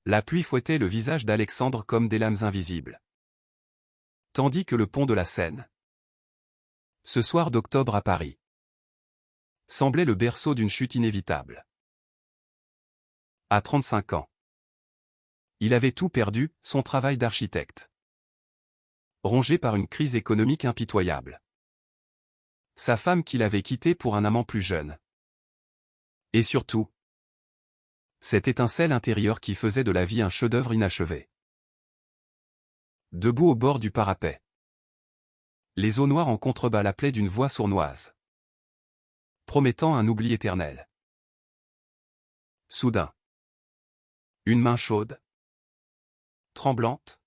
La pluie fouettait le visage d'Alexandre comme des lames invisibles. Tandis que le pont de la Seine, ce soir d'octobre à Paris, semblait le berceau d'une chute inévitable. À 35 ans, il avait tout perdu, son travail d'architecte, rongé par une crise économique impitoyable. Sa femme qu'il avait quittée pour un amant plus jeune. Et surtout, cette étincelle intérieure qui faisait de la vie un chef-d'œuvre inachevé. Debout au bord du parapet, les eaux noires en contrebas l'appelaient d'une voix sournoise, promettant un oubli éternel. Soudain, une main chaude, tremblante,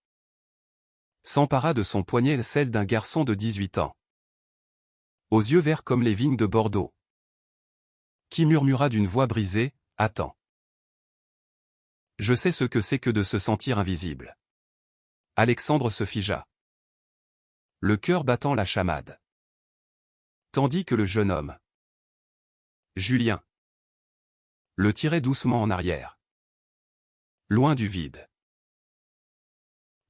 s'empara de son poignet, celle d'un garçon de 18 ans, aux yeux verts comme les vignes de Bordeaux, qui murmura d'une voix brisée, « Attends. Je sais ce que c'est que de se sentir invisible. » Alexandre se figea, le cœur battant la chamade. Tandis que le jeune homme, Julien, le tirait doucement en arrière, loin du vide.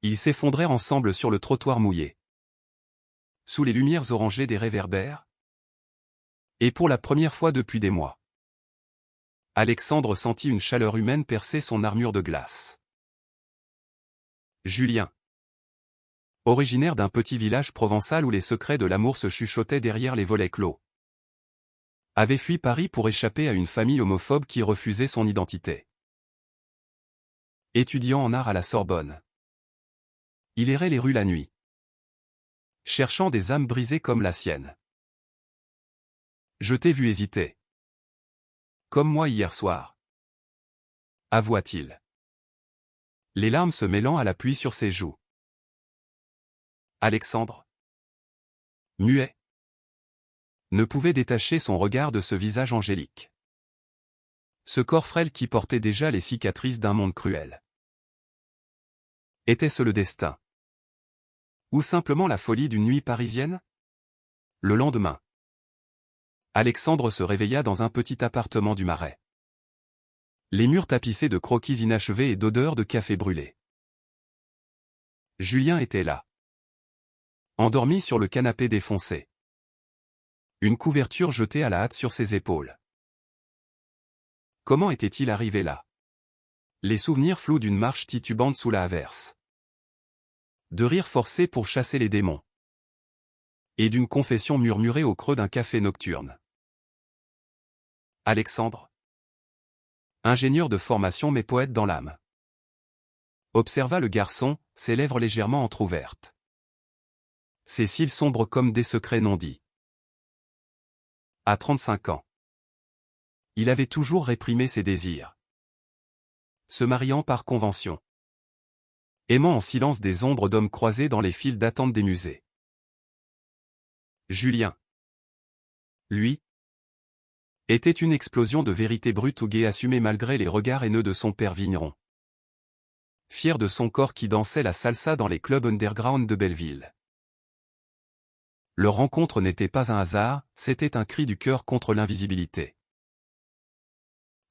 Ils s'effondrèrent ensemble sur le trottoir mouillé, sous les lumières orangées des réverbères. Et pour la première fois depuis des mois, Alexandre sentit une chaleur humaine percer son armure de glace. Julien, originaire d'un petit village provençal où les secrets de l'amour se chuchotaient derrière les volets clos, avait fui Paris pour échapper à une famille homophobe qui refusait son identité. Étudiant en art à la Sorbonne, il errait les rues la nuit, cherchant des âmes brisées comme la sienne. « Je t'ai vu hésiter. Comme moi hier soir. » avoua-t-il, les larmes se mêlant à la pluie sur ses joues. Alexandre, muet, ne pouvait détacher son regard de ce visage angélique. Ce corps frêle qui portait déjà les cicatrices d'un monde cruel. Était-ce le destin? Ou simplement la folie d'une nuit parisienne? Le lendemain, Alexandre se réveilla dans un petit appartement du Marais. Les murs tapissés de croquis inachevés et d'odeurs de café brûlé. Julien était là, endormi sur le canapé défoncé, une couverture jetée à la hâte sur ses épaules. Comment était-il arrivé là? Les souvenirs flous d'une marche titubante sous la averse, de rires forcés pour chasser les démons, et d'une confession murmurée au creux d'un café nocturne. Alexandre, ingénieur de formation mais poète dans l'âme, observa le garçon, ses lèvres légèrement entr'ouvertes, ses cils sombres comme des secrets non dits. À 35 ans, il avait toujours réprimé ses désirs, se mariant par convention, aimant en silence des ombres d'hommes croisés dans les files d'attente des musées. Julien, lui, était une explosion de vérité brute ou gaie assumée malgré les regards haineux de son père vigneron. Fier de son corps qui dansait la salsa dans les clubs underground de Belleville. Leur rencontre n'était pas un hasard, c'était un cri du cœur contre l'invisibilité.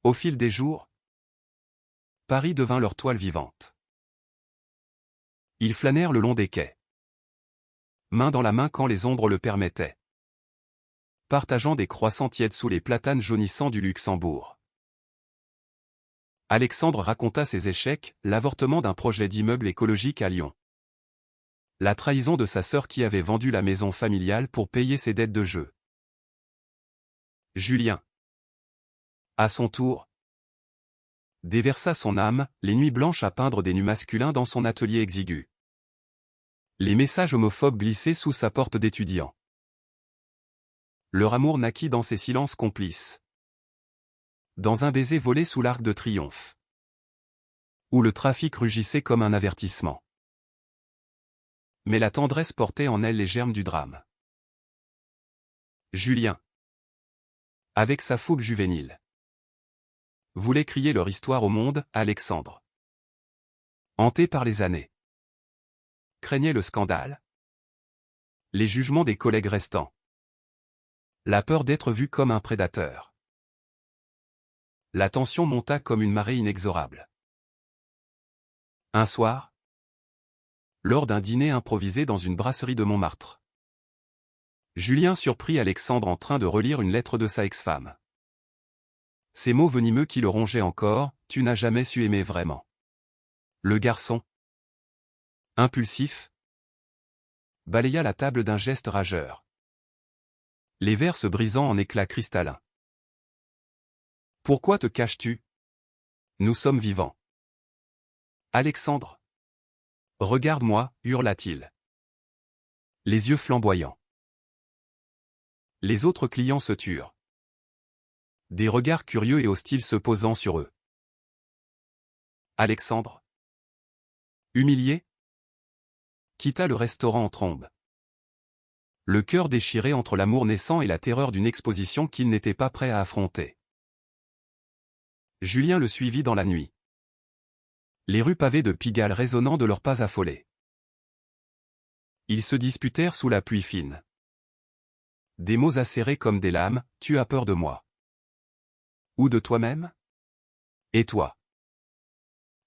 Au fil des jours, Paris devint leur toile vivante. Ils flânèrent le long des quais, main dans la main quand les ombres le permettaient, partageant des croissants tièdes sous les platanes jaunissants du Luxembourg. Alexandre raconta ses échecs, l'avortement d'un projet d'immeuble écologique à Lyon, la trahison de sa sœur qui avait vendu la maison familiale pour payer ses dettes de jeu. Julien, à son tour, déversa son âme, les nuits blanches à peindre des nus masculins dans son atelier exigu. Les messages homophobes glissaient sous sa porte d'étudiant. Leur amour naquit dans ces silences complices, dans un baiser volé sous l'Arc de Triomphe, où le trafic rugissait comme un avertissement. Mais la tendresse portait en elle les germes du drame. Julien, avec sa fougue juvénile, voulait crier leur histoire au monde. Alexandre, hanté par les années, craignait le scandale, les jugements des collègues restants, la peur d'être vu comme un prédateur. La tension monta comme une marée inexorable. Un soir, lors d'un dîner improvisé dans une brasserie de Montmartre, Julien surprit Alexandre en train de relire une lettre de sa ex-femme. Ces mots venimeux qui le rongeaient encore, « Tu n'as jamais su aimer vraiment ». Le garçon, impulsif, balaya la table d'un geste rageur, les verres se brisant en éclats cristallins. « Pourquoi te caches-tu? Nous sommes vivants. » Alexandre. « Regarde-moi, hurla-t-il, les yeux flamboyants. Les autres clients se turent, des regards curieux et hostiles se posant sur eux. Alexandre, humilié, quitta le restaurant en trombe, le cœur déchiré entre l'amour naissant et la terreur d'une exposition qu'il n'était pas prêt à affronter. Julien le suivit dans la nuit, les rues pavées de Pigalle résonnant de leurs pas affolés. Ils se disputèrent sous la pluie fine. Des mots acérés comme des lames, « Tu as peur de moi. Ou de toi-même? Et toi?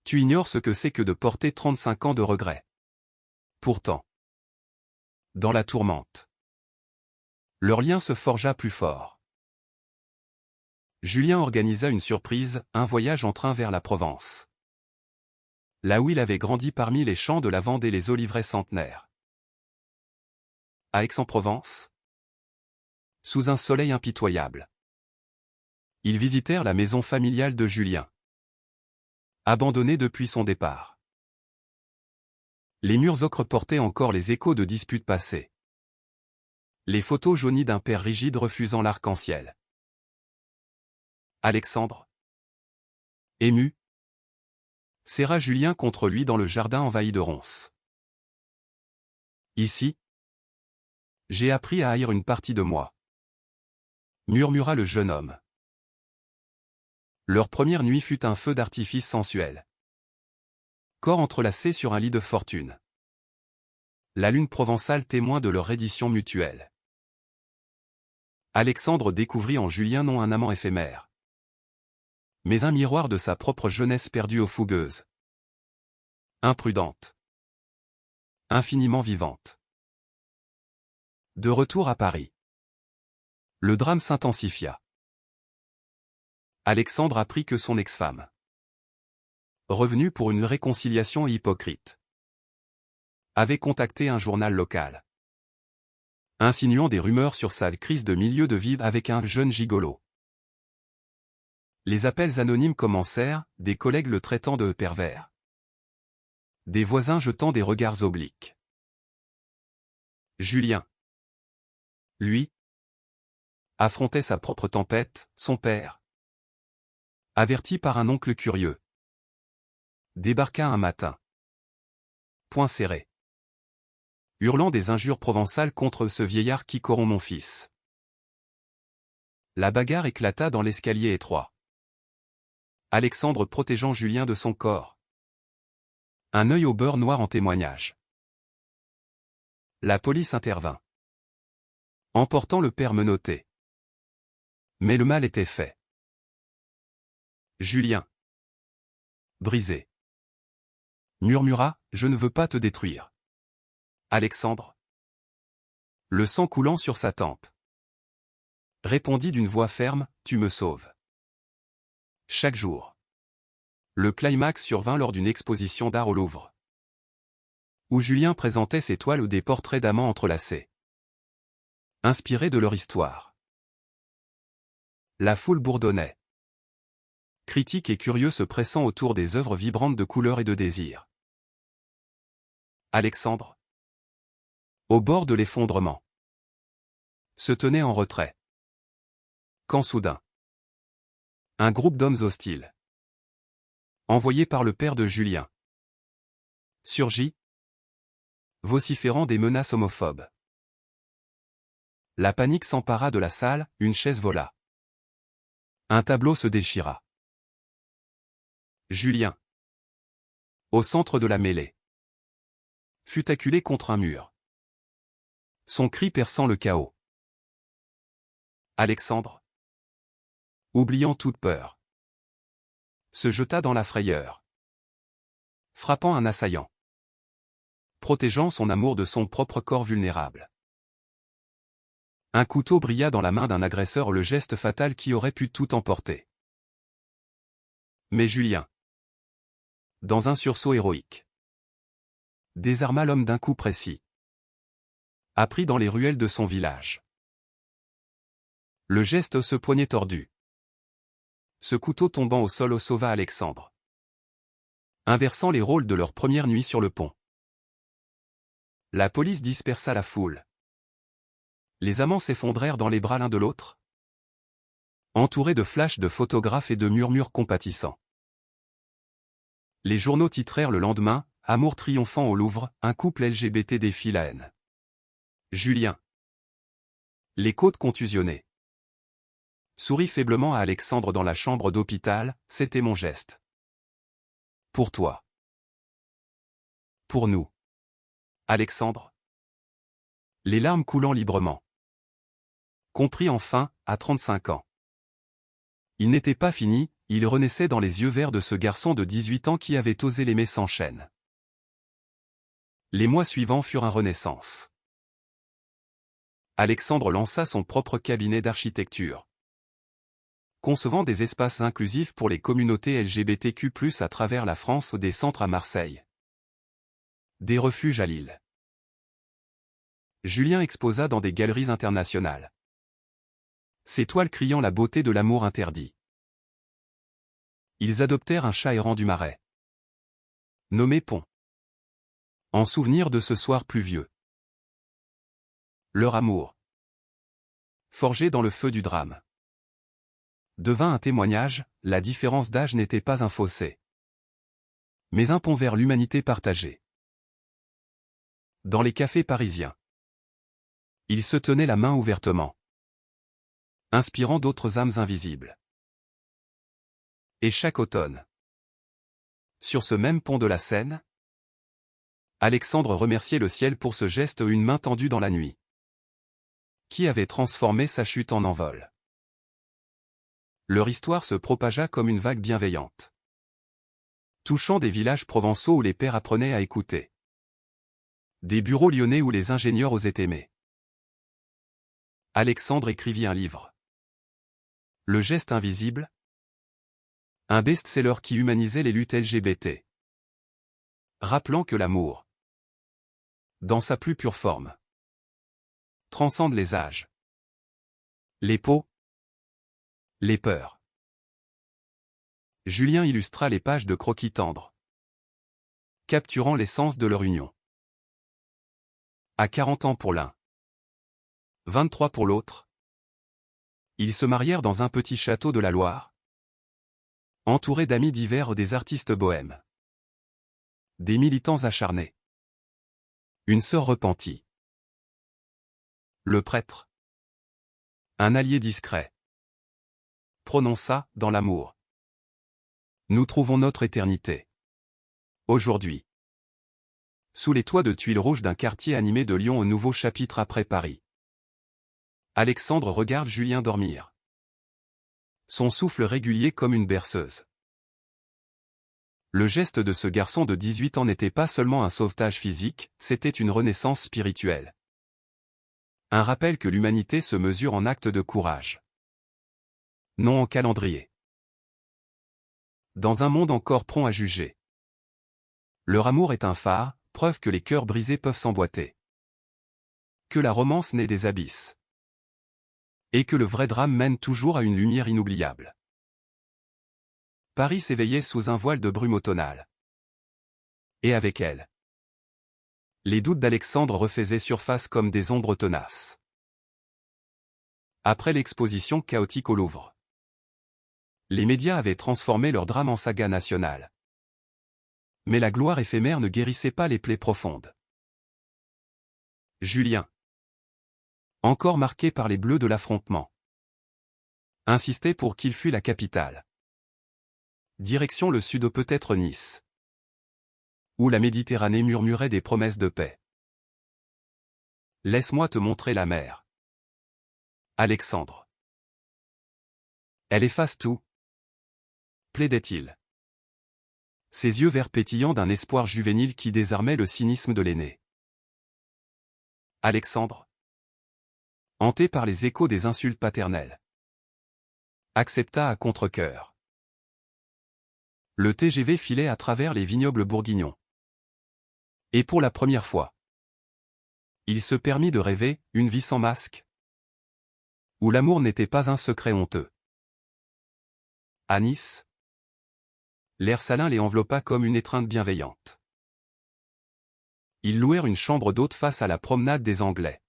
Tu ignores ce que c'est que de porter 35 ans de regrets. » Pourtant, dans la tourmente, leur lien se forgea plus fort. Julien organisa une surprise, un voyage en train vers la Provence, là où il avait grandi parmi les champs de lavande et les oliveraies centenaires. À Aix-en-Provence, sous un soleil impitoyable, ils visitèrent la maison familiale de Julien, abandonnée depuis son départ. Les murs ocre portaient encore les échos de disputes passées. Les photos jaunies d'un père rigide refusant l'arc-en-ciel. Alexandre, ému, serra Julien contre lui dans le jardin envahi de ronces. Ici, j'ai appris à haïr une partie de moi, murmura le jeune homme. Leur première nuit fut un feu d'artifice sensuel. Corps entrelacés sur un lit de fortune. La lune provençale témoin de leur reddition mutuelle. Alexandre découvrit en Julien non un amant éphémère, mais un miroir de sa propre jeunesse perdue aux fougueuses. Imprudente. Infiniment vivante. De retour à Paris, le drame s'intensifia. Alexandre apprit que son ex-femme, revenue pour une réconciliation hypocrite, avait contacté un journal local, insinuant des rumeurs sur sa crise de milieu de vie avec un jeune gigolo. Les appels anonymes commencèrent, des collègues le traitant de pervers, des voisins jetant des regards obliques. Julien, lui, affrontait sa propre tempête, son père, averti par un oncle curieux, débarqua un matin, poing serré, hurlant des injures provençales contre ce vieillard qui corrompt mon fils. La bagarre éclata dans l'escalier étroit, Alexandre protégeant Julien de son corps. Un œil au beurre noir en témoignage. La police intervint, emportant le père menotté. Mais le mal était fait. Julien, brisé, murmura, « Je ne veux pas te détruire. » Alexandre, le sang coulant sur sa tempe, répondit d'une voix ferme, « Tu me sauves. » Chaque jour. Le climax survint lors d'une exposition d'art au Louvre, où Julien présentait ses toiles ou des portraits d'amants entrelacés, inspirés de leur histoire. La foule bourdonnait, critique et curieux se pressant autour des œuvres vibrantes de couleurs et de désirs. Alexandre, au bord de l'effondrement, se tenait en retrait. Quand soudain, un groupe d'hommes hostiles, envoyé par le père de Julien, surgit, vociférant des menaces homophobes. La panique s'empara de la salle, une chaise vola. Un tableau se déchira. Julien, au centre de la mêlée, fut acculé contre un mur, son cri perçant le chaos. Alexandre, oubliant toute peur, se jeta dans la frayeur, frappant un assaillant. Protégeant son amour de son propre corps vulnérable. Un couteau brilla dans la main d'un agresseur, le geste fatal qui aurait pu tout emporter. Mais Julien, dans un sursaut héroïque, désarma l'homme d'un coup précis. Appris dans les ruelles de son village. Le geste, ce poignet tordu. Ce couteau tombant au sol, sauva Alexandre. Inversant les rôles de leur première nuit sur le pont. La police dispersa la foule. Les amants s'effondrèrent dans les bras l'un de l'autre, entourés de flashs de photographes et de murmures compatissants. Les journaux titrèrent le lendemain, « Amour triomphant au Louvre, un couple LGBT défie la haine. Julien. Les côtes contusionnées. Sourit faiblement à Alexandre dans la chambre d'hôpital, « C'était mon geste. Pour toi. Pour nous. Alexandre. » Les larmes coulant librement. Compris enfin, à 35 ans. Il n'était pas fini, il renaissait dans les yeux verts de ce garçon de 18 ans qui avait osé l'aimer sans chaîne. Les mois suivants furent une renaissance. Alexandre lança son propre cabinet d'architecture. Concevant des espaces inclusifs pour les communautés LGBTQ+, à travers la France, des centres à Marseille. Des refuges à Lille. Julien exposa dans des galeries internationales. Ses toiles criant la beauté de l'amour interdit. Ils adoptèrent un chat errant du Marais. Nommé Pont. En souvenir de ce soir pluvieux. Leur amour, forgé dans le feu du drame, devint un témoignage, la différence d'âge n'était pas un fossé, mais un pont vers l'humanité partagée. Dans les cafés parisiens, ils se tenaient la main ouvertement, inspirant d'autres âmes invisibles. Et chaque automne, sur ce même pont de la Seine, Alexandre remerciait le ciel pour ce geste, une main tendue dans la nuit, qui avait transformé sa chute en envol. Leur histoire se propagea comme une vague bienveillante, touchant des villages provençaux où les pères apprenaient à écouter, des bureaux lyonnais où les ingénieurs osaient aimer. Alexandre écrivit un livre. Le geste invisible, un best-seller qui humanisait les luttes LGBT, rappelant que l'amour, dans sa plus pure forme, transcende les âges, les peaux, les peurs. Julien illustra les pages de croquis tendres, capturant l'essence de leur union. À 40 ans pour l'un, 23 pour l'autre, ils se marièrent dans un petit château de la Loire, entourés d'amis divers, des artistes bohèmes, des militants acharnés, une sœur repentie, le prêtre, un allié discret, prononça, dans l'amour, nous trouvons notre éternité. Aujourd'hui, sous les toits de tuiles rouges d'un quartier animé de Lyon, au nouveau chapitre après Paris. Alexandre regarde Julien dormir. Son souffle régulier comme une berceuse. Le geste de ce garçon de 18 ans n'était pas seulement un sauvetage physique, c'était une renaissance spirituelle. Un rappel que l'humanité se mesure en actes de courage. Non en calendrier. Dans un monde encore prompt à juger. Leur amour est un phare, preuve que les cœurs brisés peuvent s'emboîter. Que la romance naît des abysses. Et que le vrai drame mène toujours à une lumière inoubliable. Paris s'éveillait sous un voile de brume automnale. Et avec elle, les doutes d'Alexandre refaisaient surface comme des ombres tenaces. Après l'exposition chaotique au Louvre, les médias avaient transformé leur drame en saga nationale. Mais la gloire éphémère ne guérissait pas les plaies profondes. Julien, encore marqué par les bleus de l'affrontement, insistait pour qu'il fût la capitale. Direction le sud, peut-être Nice, où la Méditerranée murmurait des promesses de paix. Laisse-moi te montrer la mer. Alexandre. Elle efface tout, plaidait-il. Ses yeux verts pétillants d'un espoir juvénile qui désarmait le cynisme de l'aîné. Alexandre, hanté par les échos des insultes paternelles, accepta à contre-cœur. Le TGV filait à travers les vignobles bourguignons. Et pour la première fois, il se permit de rêver, une vie sans masque, où l'amour n'était pas un secret honteux. À Nice, l'air salin les enveloppa comme une étreinte bienveillante. Ils louèrent une chambre d'hôte face à la promenade des Anglais,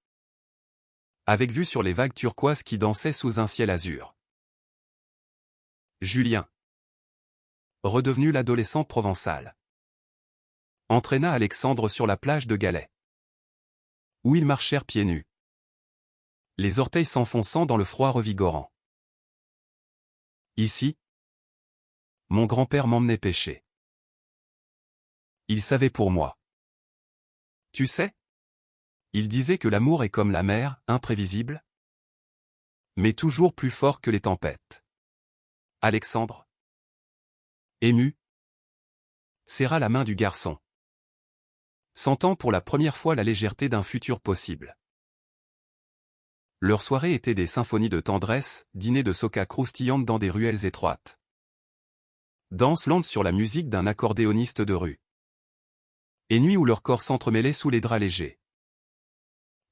avec vue sur les vagues turquoises qui dansaient sous un ciel azur. Julien, redevenu l'adolescent provençal, entraîna Alexandre sur la plage de Galets, où ils marchèrent pieds nus, les orteils s'enfonçant dans le froid revigorant. Ici, mon grand-père m'emmenait pêcher. Il savait pour moi. Tu sais? Il disait que l'amour est comme la mer, imprévisible, mais toujours plus fort que les tempêtes. Alexandre, ému, serra la main du garçon, sentant pour la première fois la légèreté d'un futur possible. Leur soirée était des symphonies de tendresse, dîners de soca croustillantes dans des ruelles étroites, danse lente sur la musique d'un accordéoniste de rue, et nuit où leurs corps s'entremêlaient sous les draps légers,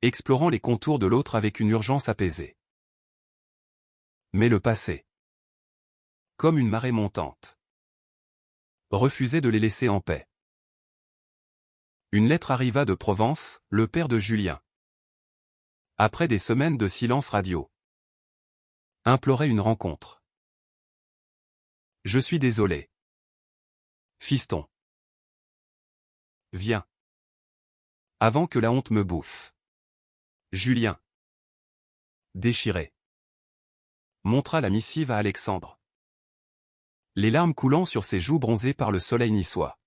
explorant les contours de l'autre avec une urgence apaisée. Mais le passé, comme une marée montante, refusait de les laisser en paix. Une lettre arriva de Provence, le père de Julien, après des semaines de silence radio, implorait une rencontre. Je suis désolé. Fiston. Viens. Avant que la honte me bouffe. Julien, déchiré, montra la missive à Alexandre, les larmes coulant sur ses joues bronzées par le soleil niçois.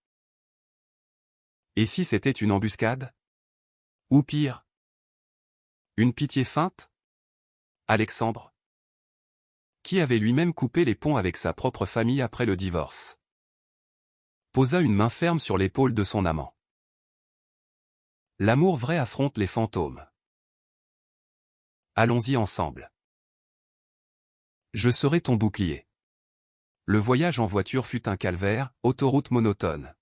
Et si c'était une embuscade? Ou pire, une pitié feinte? Alexandre, qui avait lui-même coupé les ponts avec sa propre famille après le divorce, posa une main ferme sur l'épaule de son amant. L'amour vrai affronte les fantômes. Allons-y ensemble. Je serai ton bouclier. Le voyage en voiture fut un calvaire, autoroute monotone.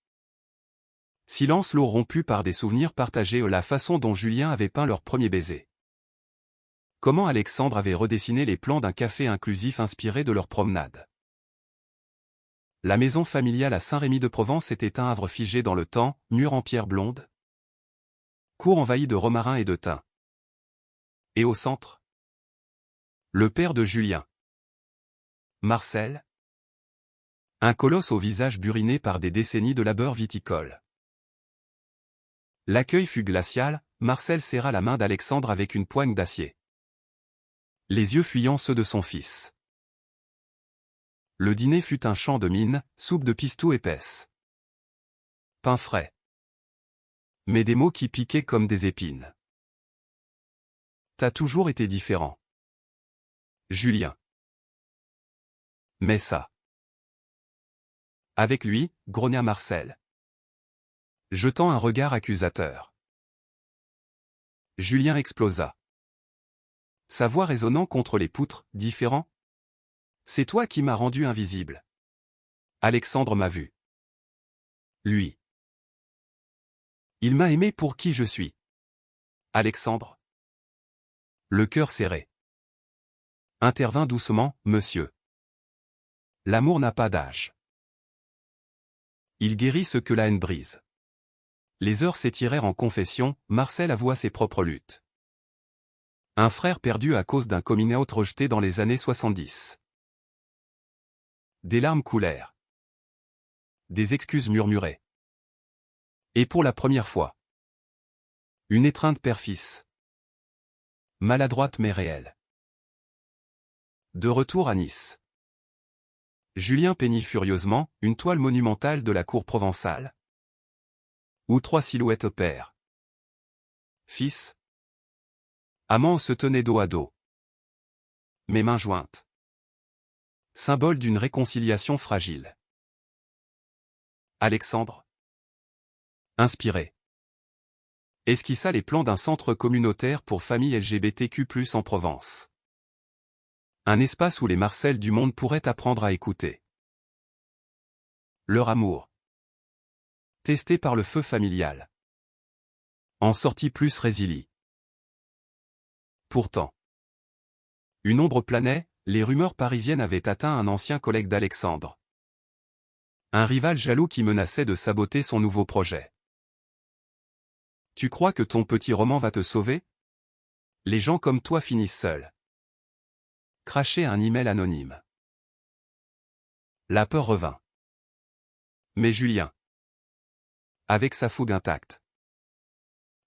Silence lourd rompu par des souvenirs partagés, la façon dont Julien avait peint leur premier baiser. Comment Alexandre avait redessiné les plans d'un café inclusif inspiré de leur promenade. La maison familiale à Saint-Rémy-de-Provence était un havre figé dans le temps, mur en pierre blonde, cour envahie de romarin et de thym. Et au centre, le père de Julien, Marcel, un colosse au visage buriné par des décennies de labeur viticole. L'accueil fut glacial, Marcel serra la main d'Alexandre avec une poigne d'acier, les yeux fuyant ceux de son fils. Le dîner fut un champ de mine, soupe de pistou épaisse, pain frais, mais des mots qui piquaient comme des épines. T'as toujours été différent, Julien. Mais ça. Avec lui, grogna Marcel, jetant un regard accusateur. Julien explosa, sa voix résonnant contre les poutres, différent. C'est toi qui m'as rendu invisible. Alexandre m'a vu. Lui. Il m'a aimé pour qui je suis. Alexandre, le cœur serré, intervint doucement, monsieur. L'amour n'a pas d'âge. Il guérit ce que la haine brise. Les heures s'étirèrent en confession, Marcel avoua ses propres luttes. Un frère perdu à cause d'un coming out rejeté dans les années 70. Des larmes coulèrent. Des excuses murmurées. Et pour la première fois, une étreinte père-fils. Maladroite mais réelle. De retour à Nice, Julien peignit furieusement une toile monumentale de la cour provençale, où trois silhouettes père, fils, amants se tenaient dos à dos, mes mains jointes, symbole d'une réconciliation fragile. Alexandre, inspiré, esquissa les plans d'un centre communautaire pour familles LGBTQ+ en Provence. Un espace où les Marcel du monde pourraient apprendre à écouter leur amour, testé par le feu familial, en sortit plus résili. Pourtant, une ombre planait, les rumeurs parisiennes avaient atteint un ancien collègue d'Alexandre. Un rival jaloux qui menaçait de saboter son nouveau projet. Tu crois que ton petit roman va te sauver? Les gens comme toi finissent seuls. Cracher un email anonyme. La peur revint. Mais Julien, avec sa fougue intacte,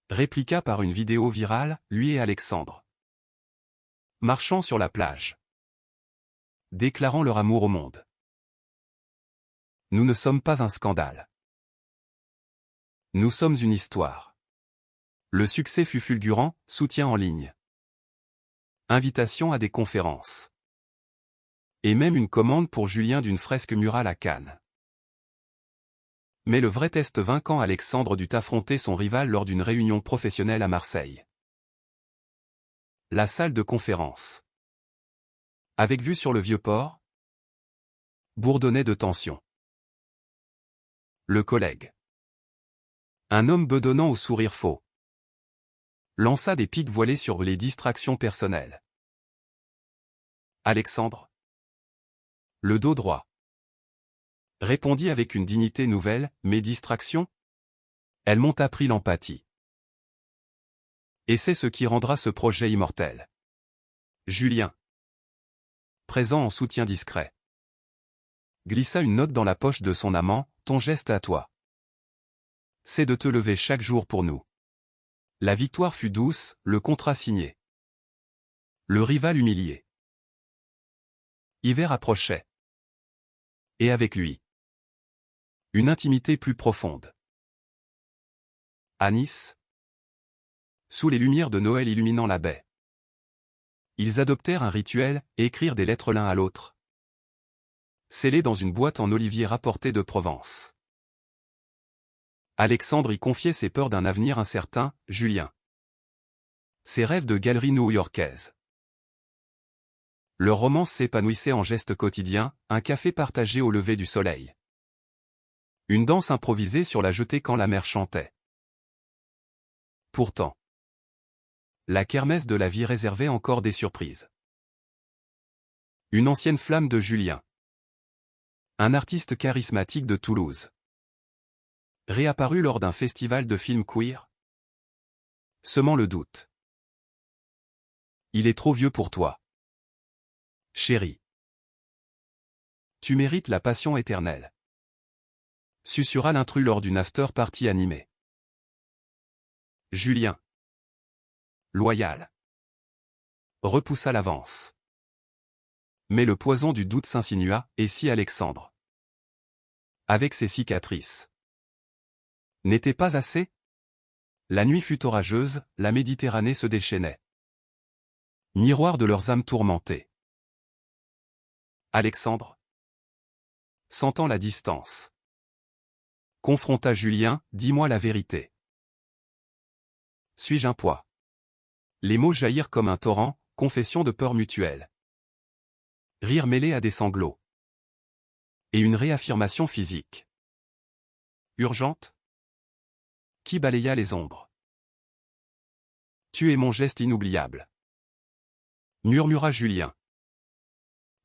répliqua par une vidéo virale, lui et Alexandre, marchant sur la plage, déclarant leur amour au monde. Nous ne sommes pas un scandale. Nous sommes une histoire. Le succès fut fulgurant, soutien en ligne. Invitation à des conférences. Et même une commande pour Julien d'une fresque murale à Cannes. Mais le vrai test vint quand Alexandre dut affronter son rival lors d'une réunion professionnelle à Marseille. La salle de conférence, avec vue sur le Vieux-Port, bourdonnait de tension. Le collègue, un homme bedonnant au sourire faux, lança des piques voilées sur les distractions personnelles. Alexandre, le dos droit, répondit avec une dignité nouvelle, mes distractions? Elles m'ont appris l'empathie. Et c'est ce qui rendra ce projet immortel. Julien, présent en soutien discret, glissa une note dans la poche de son amant, ton geste à toi, c'est de te lever chaque jour pour nous. La victoire fut douce, le contrat signé. Le rival humilié. Hiver approchait. Et avec lui, une intimité plus profonde. À Nice, sous les lumières de Noël illuminant la baie, ils adoptèrent un rituel, écrire des lettres l'un à l'autre, scellées dans une boîte en olivier rapportée de Provence. Alexandre y confiait ses peurs d'un avenir incertain, Julien, ses rêves de galerie new-yorkaise. Leur romance s'épanouissait en gestes quotidiens, un café partagé au lever du soleil. Une danse improvisée sur la jetée quand la mer chantait. Pourtant, la kermesse de la vie réservait encore des surprises. Une ancienne flamme de Julien, un artiste charismatique de Toulouse, réapparu lors d'un festival de films queer, semant le doute. Il est trop vieux pour toi, chérie. Tu mérites la passion éternelle, susurra l'intrus lors d'une after-party animée. Julien, loyal, repoussa l'avance. Mais le poison du doute s'insinua, et si Alexandre, avec ses cicatrices, n'était pas assez? La nuit fut orageuse, la Méditerranée se déchaînait. Miroir de leurs âmes tourmentées. Alexandre, sentant la distance, confronta Julien, dis-moi la vérité. Suis-je un poids? Les mots jaillirent comme un torrent, confession de peur mutuelle. Rire mêlé à des sanglots. Et une réaffirmation physique. Urgente? Qui balaya les ombres. Tu es mon geste inoubliable, murmura Julien,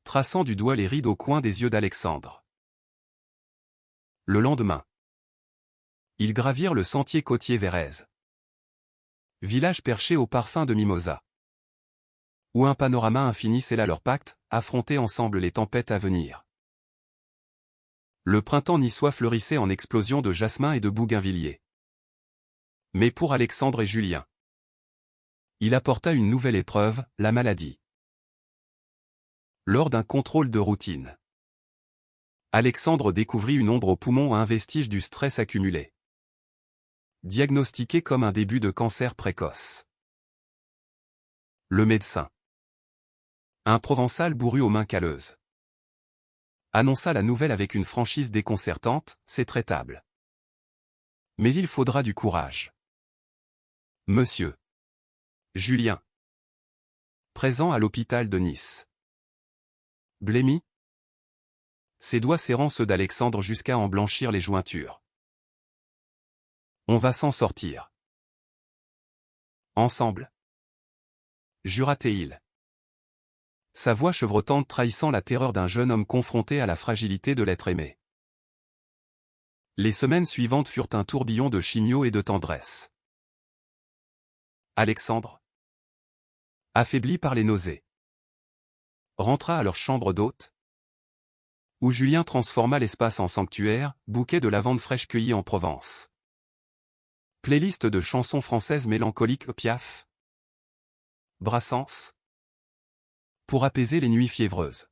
traçant du doigt les rides au coin des yeux d'Alexandre. Le lendemain, ils gravirent le sentier côtier Vérèze, village perché au parfum de mimosa, où un panorama infini scella leur pacte, affronter ensemble les tempêtes à venir. Le printemps niçois fleurissait en explosions de jasmin et de bougainvilliers. Mais pour Alexandre et Julien, il apporta une nouvelle épreuve, la maladie. Lors d'un contrôle de routine, Alexandre découvrit une ombre au poumon, un vestige du stress accumulé, diagnostiqué comme un début de cancer précoce. Le médecin, un Provençal bourru aux mains calleuses, Annonça la nouvelle avec une franchise déconcertante, c'est traitable. Mais il faudra du courage. Monsieur Julien. Présent à l'hôpital de Nice. Blêmi. Ses doigts serrant ceux d'Alexandre jusqu'à en blanchir les jointures. On va s'en sortir. Ensemble. Jura-t-il. Sa voix chevrotante trahissant la terreur d'un jeune homme confronté à la fragilité de l'être aimé. Les semaines suivantes furent un tourbillon de chimio et de tendresse. Alexandre, affaibli par les nausées, rentra à leur chambre d'hôte, où Julien transforma l'espace en sanctuaire, bouquet de lavande fraîche cueillie en Provence. Playlist de chansons françaises mélancoliques Piaf, Brassens, pour apaiser les nuits fiévreuses.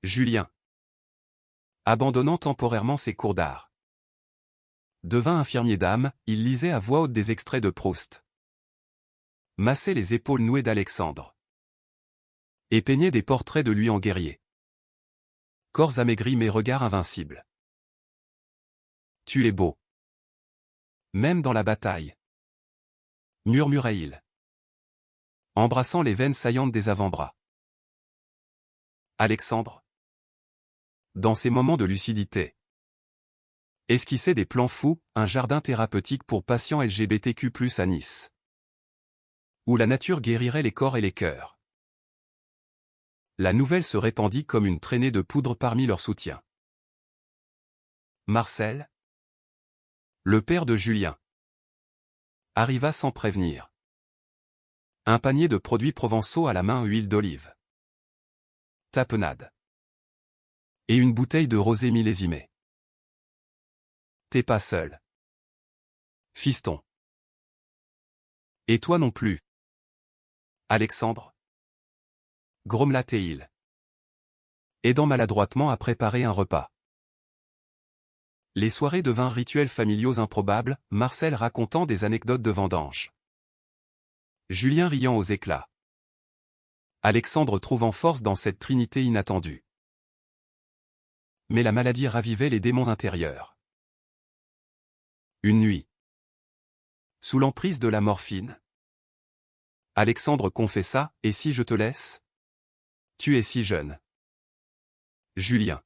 Julien, abandonnant temporairement ses cours d'art, devint infirmier d'âme, il lisait à voix haute des extraits de Proust. Massait les épaules nouées d'Alexandre. Et peignait des portraits de lui en guerrier. Corps amaigris mais regards invincibles. Tu es beau. Même dans la bataille. Murmurait-il, embrassant les veines saillantes des avant-bras. Alexandre, dans ses moments de lucidité, esquissait des plans fous, un jardin thérapeutique pour patients LGBTQ+ à Nice, où la nature guérirait les corps et les cœurs. La nouvelle se répandit comme une traînée de poudre parmi leurs soutiens. Marcel, le père de Julien, arriva sans prévenir. Un panier de produits provençaux à la main, huile d'olive, tapenade et une bouteille de rosé millésimée. T'es pas seul, fiston. Et toi non plus, Alexandre, grommela-t-il, aidant maladroitement à préparer un repas. Les soirées devinrent rituels familiaux improbables, Marcel racontant des anecdotes de vendange, Julien riant aux éclats, Alexandre trouvant force dans cette trinité inattendue. Mais la maladie ravivait les démons intérieurs. Une nuit, sous l'emprise de la morphine, Alexandre confessa, « Et si je te laisse ? Tu es si jeune. » Julien.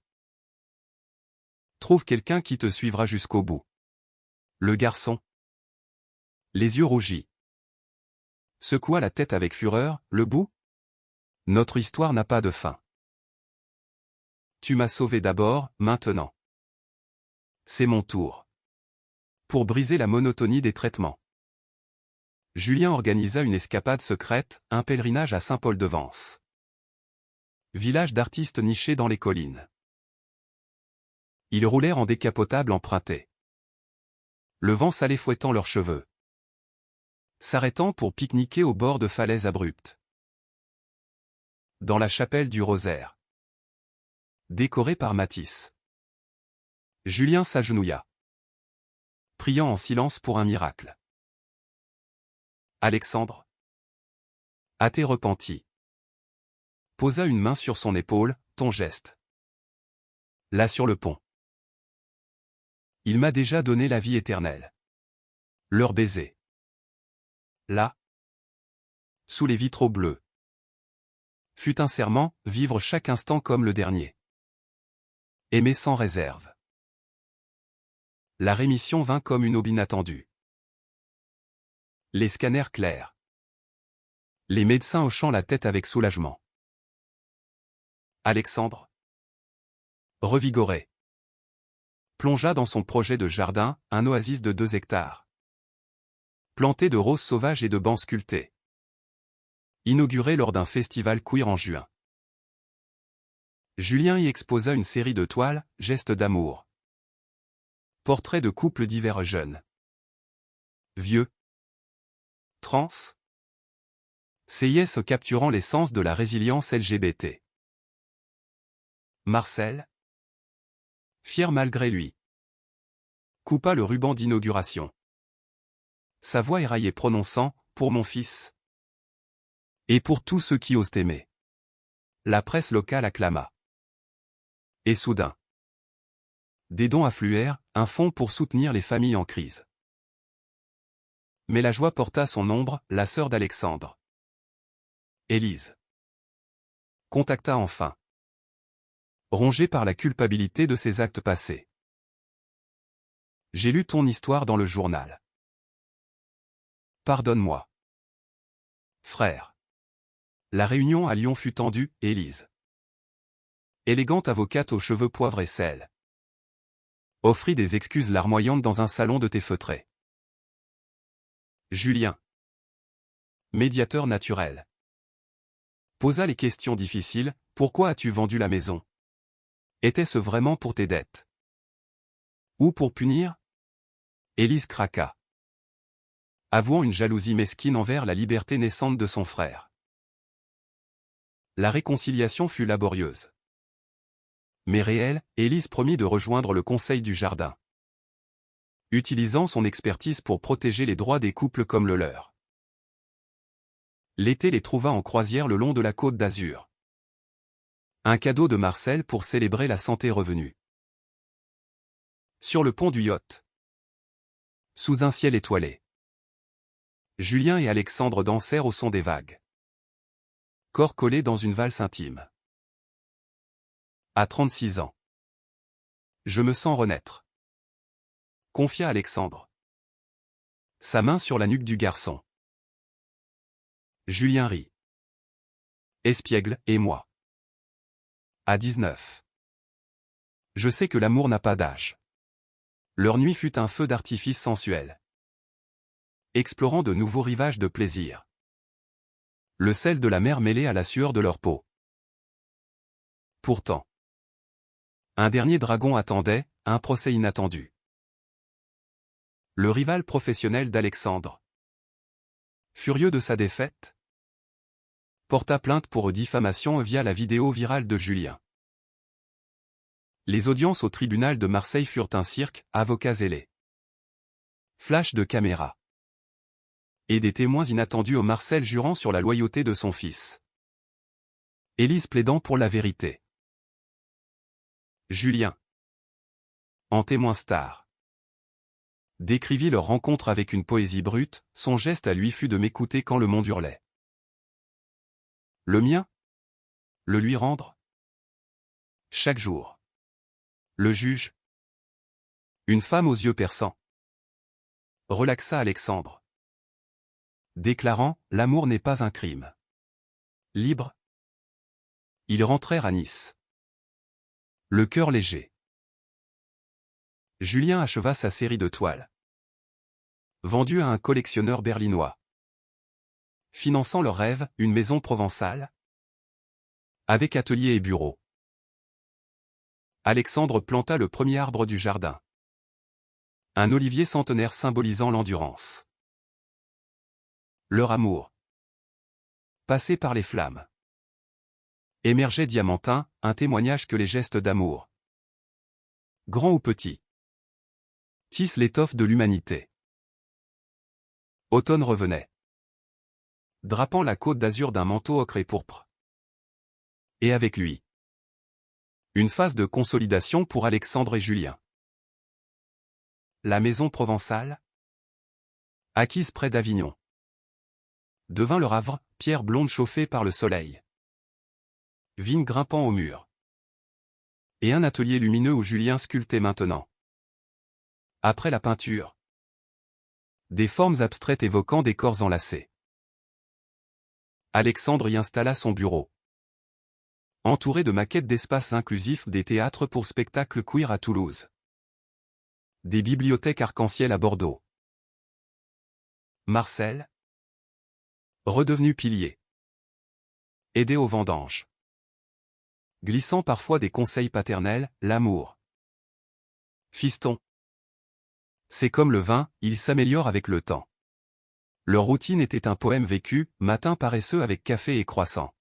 Trouve quelqu'un qui te suivra jusqu'au bout. Le garçon, les yeux rougis, secoua la tête avec fureur, le bout ? Notre histoire n'a pas de fin. Tu m'as sauvé d'abord, maintenant. C'est mon tour. Pour briser la monotonie des traitements. Julien organisa une escapade secrète, un pèlerinage à Saint-Paul-de-Vence. Village d'artistes niché dans les collines. Ils roulèrent en décapotable emprunté. Le vent salé fouettant leurs cheveux. S'arrêtant pour pique-niquer au bord de falaises abruptes. Dans la chapelle du Rosaire. Décorée par Matisse. Julien s'agenouilla, priant en silence pour un miracle. Alexandre, athée repenti, posa une main sur son épaule, ton geste. Là sur le pont. Il m'a déjà donné la vie éternelle. Leur baiser. Là, sous les vitraux bleus, fut un serment, vivre chaque instant comme le dernier. Aimer sans réserve. La rémission vint comme une aube inattendue. Les scanners clairs. Les médecins hochant la tête avec soulagement. Alexandre, revigoré, plongea dans son projet de jardin, un oasis de 2 hectares. Planté de roses sauvages et de bancs sculptés. Inauguré lors d'un festival queer en juin. Julien y exposa une série de toiles, gestes d'amour. Portraits de couples divers jeunes. Vieux. Trans. CIS capturant l'essence de la résilience LGBT. Marcel, fier malgré lui, coupa le ruban d'inauguration. Sa voix éraillée prononçant, pour mon fils. Et pour tous ceux qui osent aimer. La presse locale acclama. Et soudain, des dons affluèrent, un fonds pour soutenir les familles en crise. Mais la joie porta son ombre, la sœur d'Alexandre. Élise contacta enfin. Rongée par la culpabilité de ses actes passés. J'ai lu ton histoire dans le journal. Pardonne-moi. Frère. La réunion à Lyon fut tendue, Élise. Élégante avocate aux cheveux poivre et sel. Offrit des excuses larmoyantes dans un salon de thé feutré. Julien. Médiateur naturel. Posa les questions difficiles, pourquoi as-tu vendu la maison? Était-ce vraiment pour tes dettes? Ou pour punir? Élise craqua. Avouant une jalousie mesquine envers la liberté naissante de son frère. La réconciliation fut laborieuse. Mais réelle, Élise promit de rejoindre le Conseil du Jardin. Utilisant son expertise pour protéger les droits des couples comme le leur. L'été les trouva en croisière le long de la Côte d'Azur. Un cadeau de Marcel pour célébrer la santé revenue. Sur le pont du yacht. Sous un ciel étoilé. Julien et Alexandre dansèrent au son des vagues. Corps collés dans une valse intime. À 36 ans. Je me sens renaître. Confia Alexandre. Sa main sur la nuque du garçon. Julien rit. Espiègle, et moi. À 19. Je sais que l'amour n'a pas d'âge. Leur nuit fut un feu d'artifice sensuel. Explorant de nouveaux rivages de plaisir. Le sel de la mer mêlé à la sueur de leur peau. Pourtant. Un dernier dragon attendait, un procès inattendu. Le rival professionnel d'Alexandre. Furieux de sa défaite, porta plainte pour diffamation via la vidéo virale de Julien. Les audiences au tribunal de Marseille furent un cirque, avocats zélés. Flash de caméra. Et des témoins inattendus au Marcel jurant sur la loyauté de son fils. Élise plaidant pour la vérité. Julien. En témoin star. Décrivit leur rencontre avec une poésie brute, son geste à lui fut de m'écouter quand le monde hurlait. Le mien? Le lui rendre? Chaque jour. Le juge? Une femme aux yeux perçants. Relaxa Alexandre. Déclarant, l'amour n'est pas un crime. Libre. Ils rentrèrent à Nice. Le cœur léger. Julien acheva sa série de toiles. Vendue à un collectionneur berlinois. Finançant leur rêve, une maison provençale. Avec atelier et bureau. Alexandre planta le premier arbre du jardin. Un olivier centenaire symbolisant l'endurance. Leur amour. Passé par les flammes. Émergeait diamantin, un témoignage que les gestes d'amour. Grand ou petit. Tissent l'étoffe de l'humanité. Automne revenait. Drapant la côte d'Azur d'un manteau ocre et pourpre. Et avec lui. Une phase de consolidation pour Alexandre et Julien. La maison provençale, acquise près d'Avignon, devint leur havre, pierre blonde chauffée par le soleil. Vigne grimpant au mur. Et un atelier lumineux où Julien sculptait maintenant. Après la peinture. Des formes abstraites évoquant des corps enlacés. Alexandre y installa son bureau. Entouré de maquettes d'espaces inclusifs des théâtres pour spectacles queer à Toulouse. Des bibliothèques arc-en-ciel à Bordeaux. Marcel. Redevenu pilier. Aidé aux vendanges. Glissant parfois des conseils paternels, l'amour. Fiston. C'est comme le vin, il s'améliore avec le temps. Leur routine était un poème vécu, matin paresseux avec café et croissant.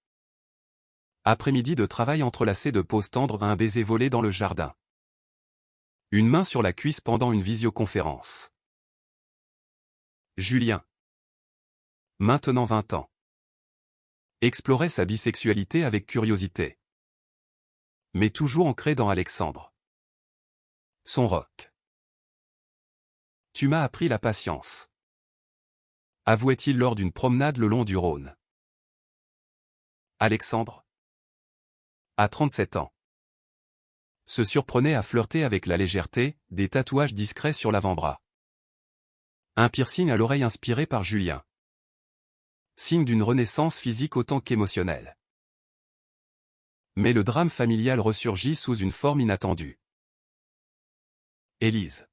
Après-midi de travail entrelacé de pauses tendres à un baiser volé dans le jardin. Une main sur la cuisse pendant une visioconférence. Julien. Maintenant 20 ans. Explorait sa bisexualité avec curiosité. Mais toujours ancré dans Alexandre. Son roc. Tu m'as appris la patience. Avouait-il lors d'une promenade le long du Rhône. Alexandre, à 37 ans, se surprenait à flirter avec la légèreté, des tatouages discrets sur l'avant-bras. Un piercing à l'oreille inspiré par Julien. Signe d'une renaissance physique autant qu'émotionnelle. Mais le drame familial ressurgit sous une forme inattendue. Élise.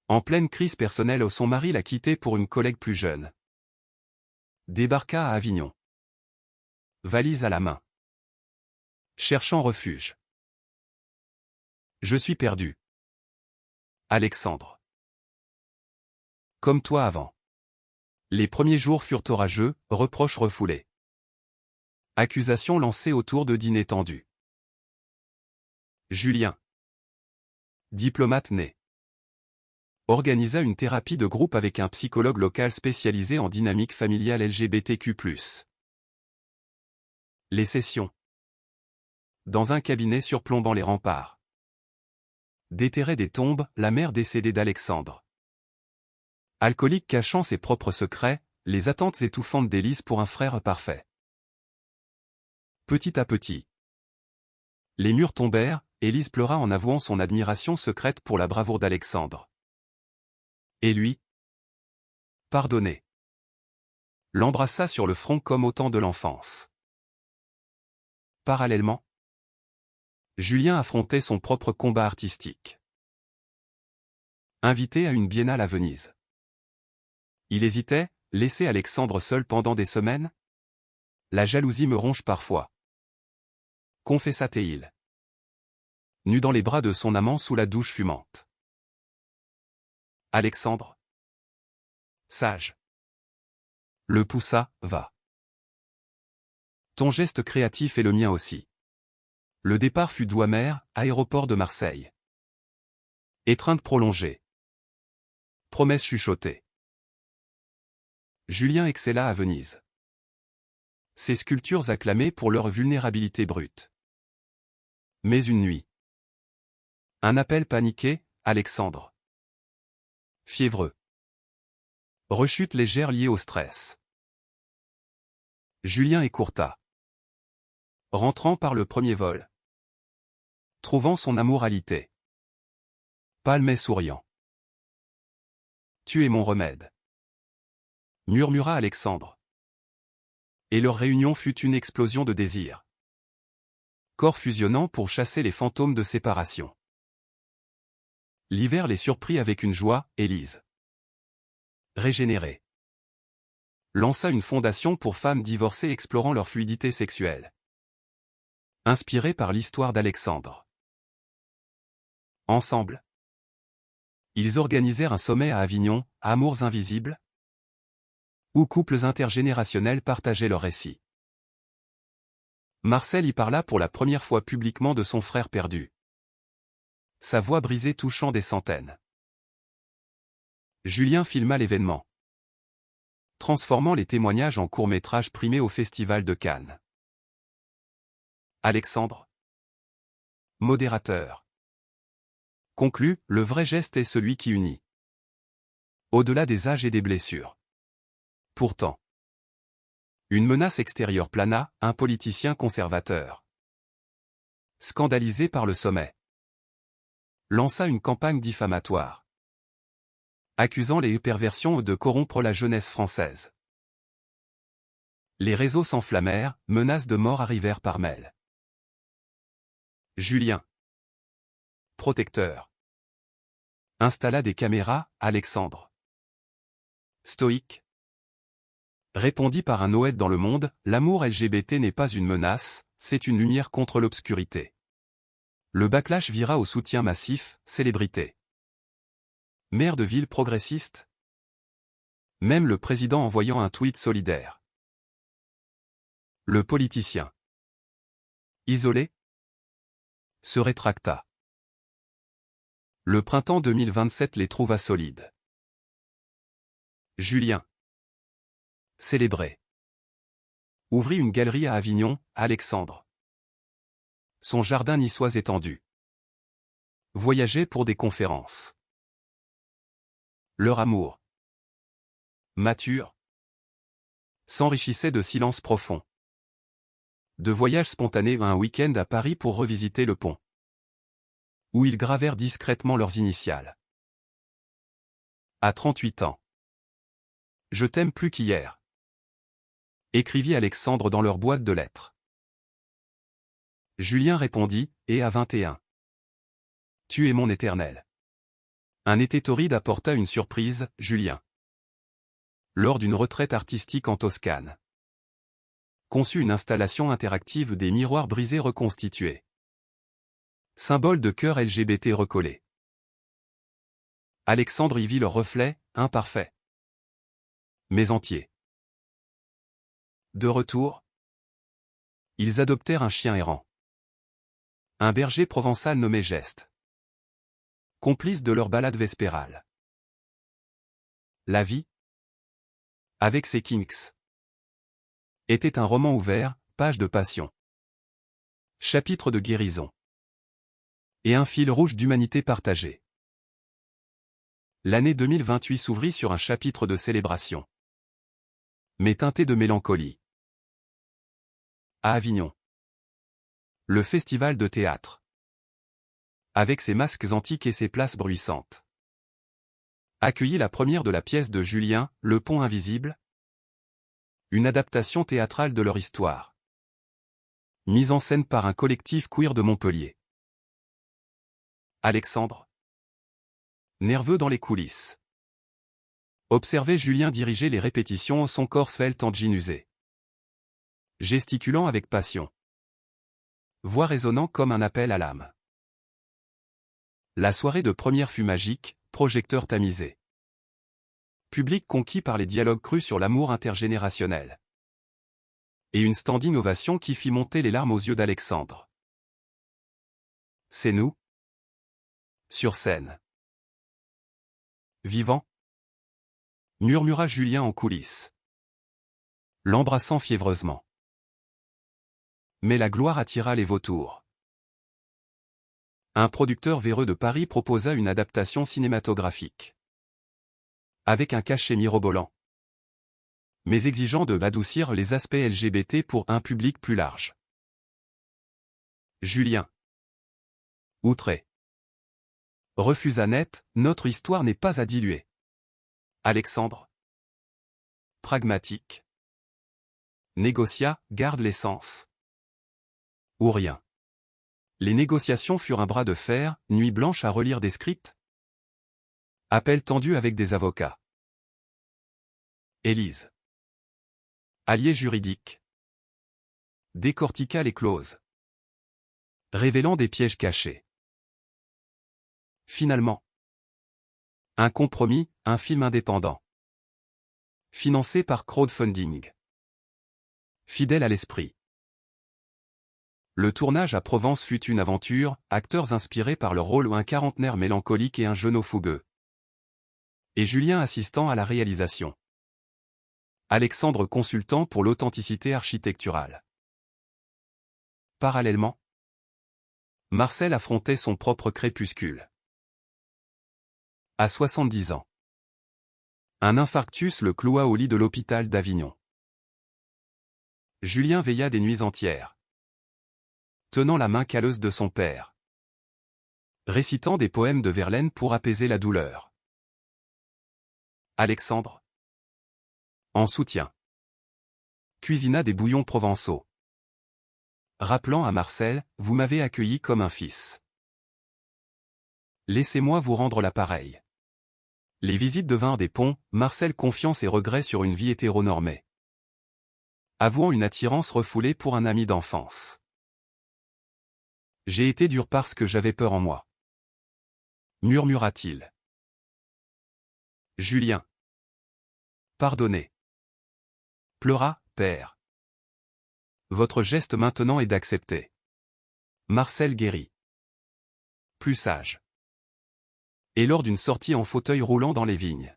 En pleine crise personnelle, son mari l'a quittée pour une collègue plus jeune. Débarqua à Avignon. Valise à la main. Cherchant refuge. Je suis perdu. Alexandre. Comme toi avant. Les premiers jours furent orageux, reproches refoulés. Accusations lancées autour de dîners tendus. Julien, diplomate né, organisa une thérapie de groupe avec un psychologue local spécialisé en dynamique familiale LGBTQ+. Les sessions. Dans un cabinet surplombant les remparts. Déterré des tombes, la mère décédée d'Alexandre. Alcoolique cachant ses propres secrets, les attentes étouffantes d'Élise pour un frère parfait. Petit à petit. Les murs tombèrent, Élise pleura en avouant son admiration secrète pour la bravoure d'Alexandre. Et lui? Pardonné. L'embrassa sur le front comme au temps de l'enfance. Parallèlement, Julien affrontait son propre combat artistique. Invité à une biennale à Venise. Il hésitait, laisser Alexandre seul pendant des semaines? La jalousie me ronge parfois. Confessa-t-il. Nu dans les bras de son amant sous la douche fumante. Alexandre. Sage. Le poussa, va. Ton geste créatif est le mien aussi. Le départ fut doux amer, aéroport de Marseille. Étreinte prolongée. Promesse chuchotée. Julien excella à Venise. Ses sculptures acclamées pour leur vulnérabilité brute. Mais une nuit. Un appel paniqué, Alexandre. Fiévreux. Rechute légère liée au stress. Julien écourta. Rentrant par le premier vol. Trouvant son amour alité. Palme et souriant. Tu es mon remède. Murmura Alexandre. Et leur réunion fut une explosion de désir. Corps fusionnant pour chasser les fantômes de séparation. L'hiver les surprit avec une joie, Élise. Régénérée. Lança une fondation pour femmes divorcées explorant leur fluidité sexuelle. Inspirée par l'histoire d'Alexandre. Ensemble. Ils organisèrent un sommet à Avignon, Amours invisibles, où couples intergénérationnels partageaient leurs récits. Marcel y parla pour la première fois publiquement de son frère perdu. Sa voix brisée touchant des centaines. Julien filma l'événement, transformant les témoignages en courts-métrages primés au Festival de Cannes. Alexandre. Modérateur. Conclut, le vrai geste est celui qui unit. Au-delà des âges et des blessures. Pourtant. Une menace extérieure plana, un politicien conservateur. Scandalisé par le sommet. Lança une campagne diffamatoire. Accusant les perversions de corrompre la jeunesse française. Les réseaux s'enflammèrent, menaces de mort arrivèrent par mail. Julien. Protecteur. Installa des caméras, Alexandre. Stoïque. Répondit par un Noël dans le monde, l'amour LGBT n'est pas une menace, c'est une lumière contre l'obscurité. Le backlash vira au soutien massif, célébrité. Maire de ville progressiste. Même le président envoyant un tweet solidaire. Le politicien. Isolé. Se rétracta. Le printemps 2027 les trouva solides. Julien. Célébré. Ouvrit une galerie à Avignon, Alexandre. Son jardin niçois étendu. Voyageaient pour des conférences. Leur amour mature s'enrichissait de silences profonds. De voyages spontanés à un week-end à Paris pour revisiter le pont. Où ils gravèrent discrètement leurs initiales. À 38 ans. Je t'aime plus qu'hier. Écrivit Alexandre dans leur boîte de lettres. Julien répondit, et à 21. Tu es mon éternel. Un été torride apporta une surprise, Julien. Lors d'une retraite artistique en Toscane. Conçut une installation interactive des miroirs brisés reconstitués. Symbole de cœur LGBT recollé. Alexandre y vit leur reflet, imparfait. Mais entier. De retour, ils adoptèrent un chien errant. Un berger provençal nommé Geste. Complice de leur balade vespérale. La vie, avec ses kinks, était un roman ouvert, page de passion. Chapitre de guérison. Et un fil rouge d'humanité partagée. L'année 2028 s'ouvrit sur un chapitre de célébration. Mais teinté de mélancolie. À Avignon. Le festival de théâtre. Avec ses masques antiques et ses places bruissantes. Accueillit la première de la pièce de Julien, Le Pont Invisible. Une adaptation théâtrale de leur histoire. Mise en scène par un collectif queer de Montpellier. Alexandre. Nerveux dans les coulisses. Observait Julien diriger les répétitions, son corps svelte en jean usé. Gesticulant avec passion. Voix résonnant comme un appel à l'âme. La soirée de première fut magique, projecteur tamisé. Public conquis par les dialogues crus sur l'amour intergénérationnel. Et une standing ovation qui fit monter les larmes aux yeux d'Alexandre. C'est nous. Sur scène. Vivant. Murmura Julien en coulisses. L'embrassant fiévreusement. Mais la gloire attira les vautours. Un producteur véreux de Paris proposa une adaptation cinématographique. Avec un cachet mirobolant. Mais exigeant de adoucir les aspects LGBT pour un public plus large. Julien. Outré. Refusa net, notre histoire n'est pas à diluer. Alexandre. Pragmatique. Négocia, garde l'essence. Ou rien. Les négociations furent un bras de fer, nuit blanche à relire des scripts. Appel tendu avec des avocats. Élise. Allié juridique. Décortiqua les clauses. Révélant des pièges cachés. Finalement. Un compromis, un film indépendant. Financé par crowdfunding. Fidèle à l'esprit. Le tournage à Provence fut une aventure, acteurs inspirés par leur rôle ou un quarantenaire mélancolique et un genou fougueux. Et Julien assistant à la réalisation. Alexandre consultant pour l'authenticité architecturale. Parallèlement, Marcel affrontait son propre crépuscule. À 70 ans. Un infarctus le cloua au lit de l'hôpital d'Avignon. Julien veilla des nuits entières. Tenant la main calleuse de son père. Récitant des poèmes de Verlaine pour apaiser la douleur. Alexandre. En soutien. Cuisina des bouillons provençaux. Rappelant à Marcel, vous m'avez accueilli comme un fils. Laissez-moi vous rendre l'appareil. Les visites devinrent des ponts, Marcel confiant ses regrets sur une vie hétéronormée. Avouant une attirance refoulée pour un ami d'enfance. J'ai été dur parce que j'avais peur en moi. Murmura-t-il. Julien. Pardonnez. Pleura, père. Votre geste maintenant est d'accepter. Marcel guérit. Plus sage. Et lors d'une sortie en fauteuil roulant dans les vignes.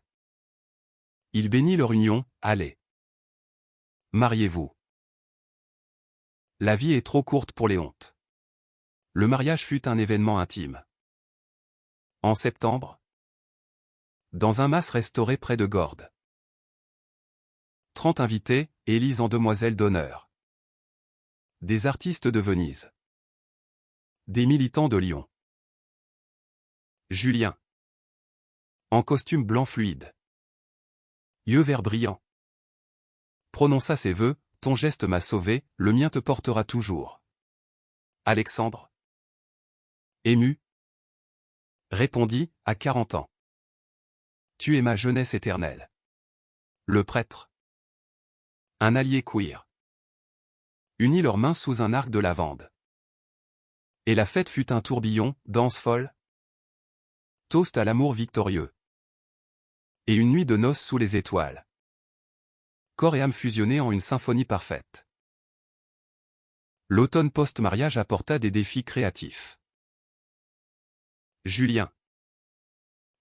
Il bénit leur union, allez. Mariez-vous. La vie est trop courte pour les hontes. Le mariage fut un événement intime. En septembre, dans un mas restauré près de Gordes. 30 invités, Élise en demoiselle d'honneur. Des artistes de Venise. Des militants de Lyon. Julien. En costume blanc fluide. Yeux verts brillants. Prononça ses vœux, ton geste m'a sauvé, le mien te portera toujours. Alexandre. Ému. Répondit, à 40 ans. Tu es ma jeunesse éternelle. Le prêtre. Un allié queer. Unit leurs mains sous un arc de lavande. Et la fête fut un tourbillon, danse folle. Toast à l'amour victorieux. Et une nuit de noces sous les étoiles. Corps et âme fusionnés en une symphonie parfaite. L'automne post-mariage apporta des défis créatifs. Julien.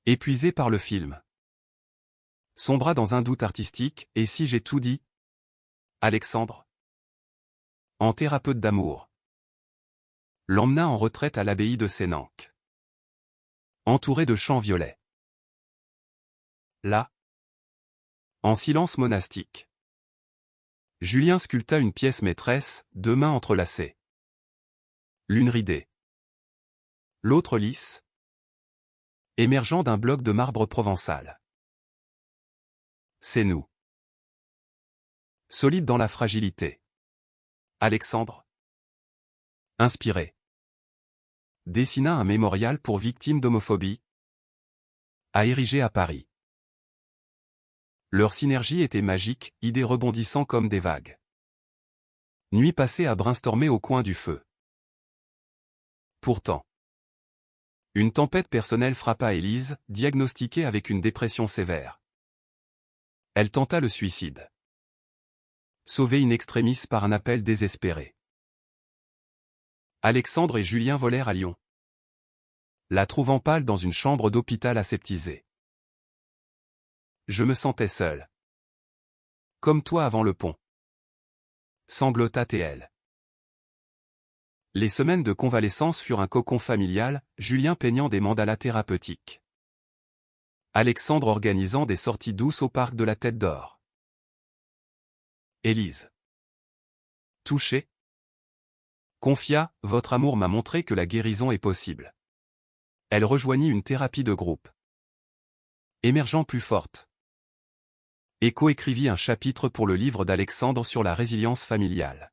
Épuisé par le film. Sombra dans un doute artistique, et si j'ai tout dit? Alexandre. En thérapeute d'amour. L'emmena en retraite à l'abbaye de Sénanque. Entouré de champs violets. Là. En silence monastique. Julien sculpta une pièce maîtresse, deux mains entrelacées. L'une ridée. L'autre lisse. Émergeant d'un bloc de marbre provençal. C'est nous. Solide dans la fragilité. Alexandre. Inspiré. Dessina un mémorial pour victimes d'homophobie. À ériger à Paris. Leur synergie était magique, idées rebondissant comme des vagues. Nuit passée à brainstormer au coin du feu. Pourtant. Une tempête personnelle frappa Élise, diagnostiquée avec une dépression sévère. Elle tenta le suicide. Sauvée in extremis par un appel désespéré. Alexandre et Julien volèrent à Lyon. La trouvant pâle dans une chambre d'hôpital aseptisée. Je me sentais seul. Comme toi avant le pont. Sanglota-t-elle. Les semaines de convalescence furent un cocon familial, Julien peignant des mandalas thérapeutiques. Alexandre organisant des sorties douces au parc de la Tête d'Or. Élise. Touchée. Confia, votre amour m'a montré que la guérison est possible. Elle rejoignit une thérapie de groupe. Émergeant plus forte. Écho écrivit un chapitre pour le livre d'Alexandre sur la résilience familiale.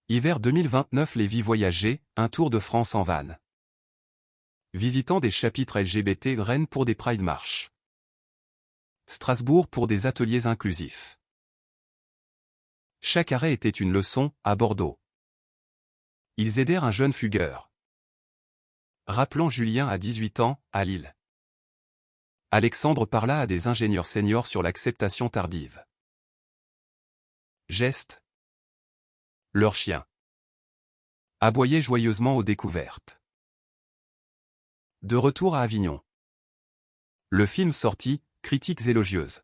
Hiver 2029 Lévi voyager, un tour de France en van. Visitant des chapitres LGBT Rennes pour des Pride March. Strasbourg pour des ateliers inclusifs. Chaque arrêt était une leçon, à Bordeaux. Ils aidèrent un jeune fugueur. Rappelant Julien à 18 ans, à Lille. Alexandre parla à des ingénieurs seniors sur l'acceptation tardive. Geste. Leur chien. Aboyait joyeusement aux découvertes. De retour à Avignon. Le film sorti, critiques élogieuses.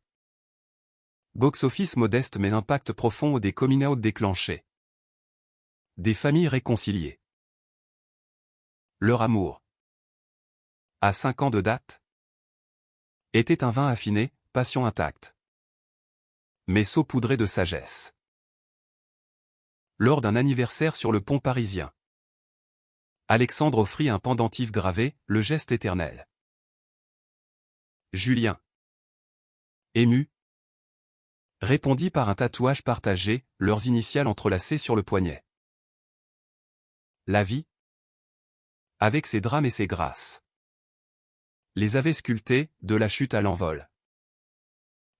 Box-office modeste mais impact profond des coming-out déclenchés. Des familles réconciliées. Leur amour. À 5 ans de date. Était un vin affiné, passion intacte. Mais saupoudré de sagesse. Lors d'un anniversaire sur le pont parisien. Alexandre offrit un pendentif gravé, le geste éternel. Julien. Ému. Répondit par un tatouage partagé, leurs initiales entrelacées sur le poignet. La vie. Avec ses drames et ses grâces. Les avait sculptés, de la chute à l'envol.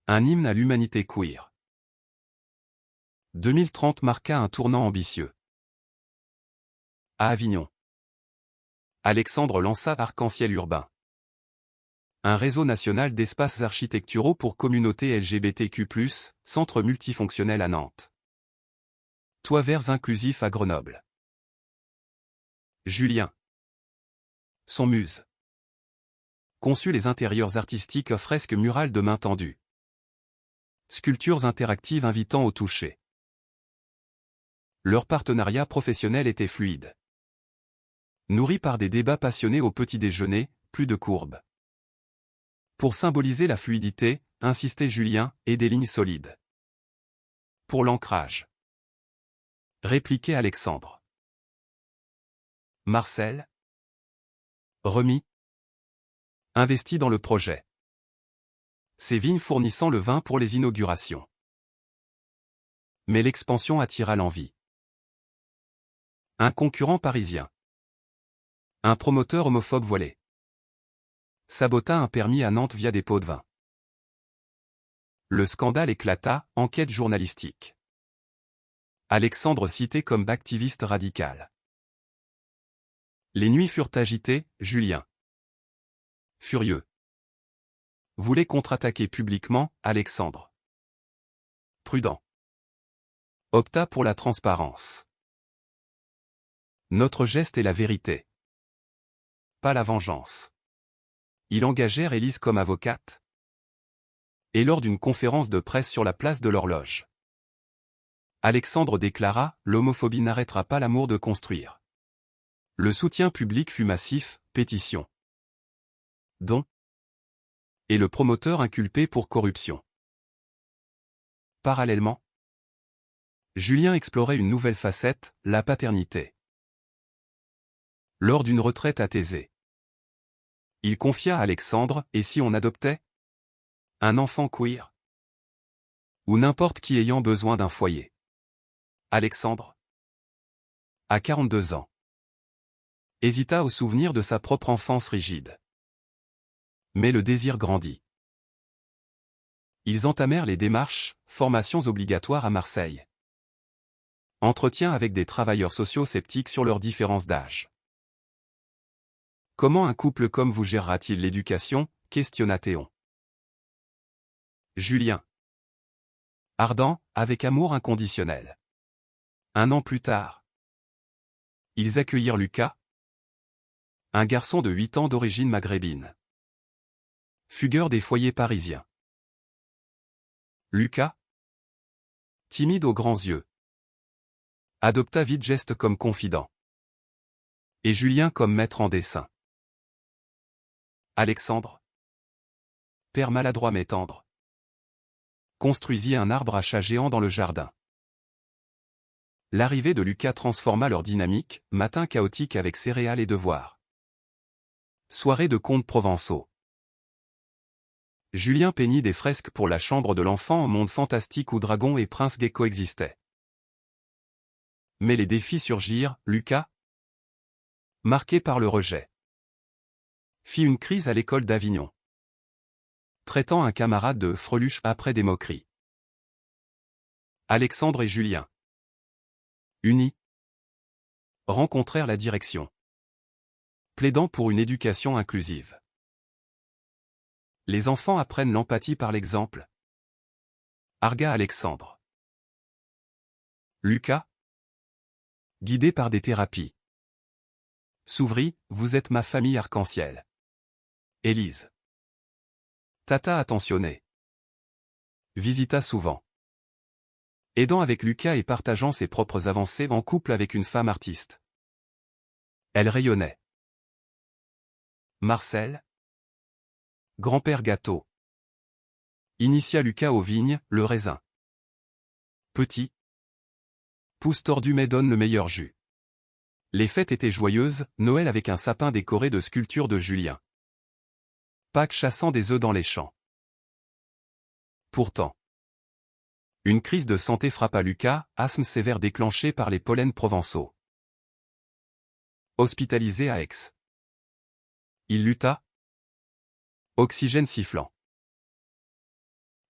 Un hymne à l'humanité queer. 2030 marqua un tournant ambitieux. À Avignon. Alexandre lança Arc-en-Ciel urbain. Un réseau national d'espaces architecturaux pour communautés LGBTQ+, centre multifonctionnel à Nantes. Toits verts inclusifs à Grenoble. Julien. Son muse. Conçut les intérieurs artistiques fresques murales de main tendue. Sculptures interactives invitant au toucher. Leur partenariat professionnel était fluide. Nourri par des débats passionnés au petit déjeuner, plus de courbes. Pour symboliser la fluidité, insistait Julien, et des lignes solides. Pour l'ancrage. Répliquait Alexandre. Marcel. Remis. Investi dans le projet. Ces vignes fournissant le vin pour les inaugurations. Mais l'expansion attira l'envie. Un concurrent parisien. Un promoteur homophobe voilé. Sabota un permis à Nantes via des pots de vin. Le scandale éclata, enquête journalistique. Alexandre cité comme activiste radical. Les nuits furent agitées, Julien. Furieux. Voulait contre-attaquer publiquement, Alexandre. Prudent. Opta pour la transparence. Notre geste est la vérité. Pas la vengeance. Ils engagèrent Élise comme avocate. Et lors d'une conférence de presse sur la place de l'Horloge, Alexandre déclara « L'homophobie n'arrêtera pas l'amour de construire ». Le soutien public fut massif, pétition. Don. Et le promoteur inculpé pour corruption. Parallèlement, Julien explorait une nouvelle facette, la paternité. Lors d'une retraite à Thésée, il confia à Alexandre « Et si on adoptait un enfant queer ? Ou n'importe qui ayant besoin d'un foyer ?» Alexandre, à 42 ans, hésita au souvenir de sa propre enfance rigide. Mais le désir grandit. Ils entamèrent les démarches, formations obligatoires à Marseille. Entretien avec des travailleurs sociaux sceptiques sur leurs différences d'âge. Comment un couple comme vous gérera-t-il l'éducation ? Questionna Théon. Julien. Ardent, avec amour inconditionnel. 1 an plus tard, ils accueillirent Lucas, un garçon de 8 ans d'origine maghrébine. Fugueur des foyers parisiens. Lucas, timide aux grands yeux, adopta vite geste comme confident. Et Julien comme maître en dessin. Alexandre, père maladroit mais tendre, construisit un arbre à chat géant dans le jardin. L'arrivée de Lucas transforma leur dynamique, matin chaotique avec céréales et devoirs. Soirée de contes provençaux. Julien peignit des fresques pour la chambre de l'enfant au monde fantastique où dragons et princes gays coexistaient. Mais les défis surgirent, Lucas, marqué par le rejet, fit une crise à l'école d'Avignon, traitant un camarade de freluche après des moqueries. Alexandre et Julien, unis, rencontrèrent la direction, plaidant pour une éducation inclusive. Les enfants apprennent l'empathie par l'exemple, argua Alexandre. Lucas, guidé par des thérapies, s'ouvrit, vous êtes ma famille arc-en-ciel. Élise, tata attentionnée, visita souvent. Aidant avec Lucas et partageant ses propres avancées en couple avec une femme artiste. Elle rayonnait. Marcel, grand-père gâteau, initia Lucas aux vignes, le raisin. Petit, pouce tordu mais donne le meilleur jus. Les fêtes étaient joyeuses, Noël avec un sapin décoré de sculptures de Julien. Pâques chassant des œufs dans les champs. Pourtant, une crise de santé frappa Lucas, asthme sévère déclenché par les pollens provençaux. Hospitalisé à Aix. Il lutta. Oxygène sifflant.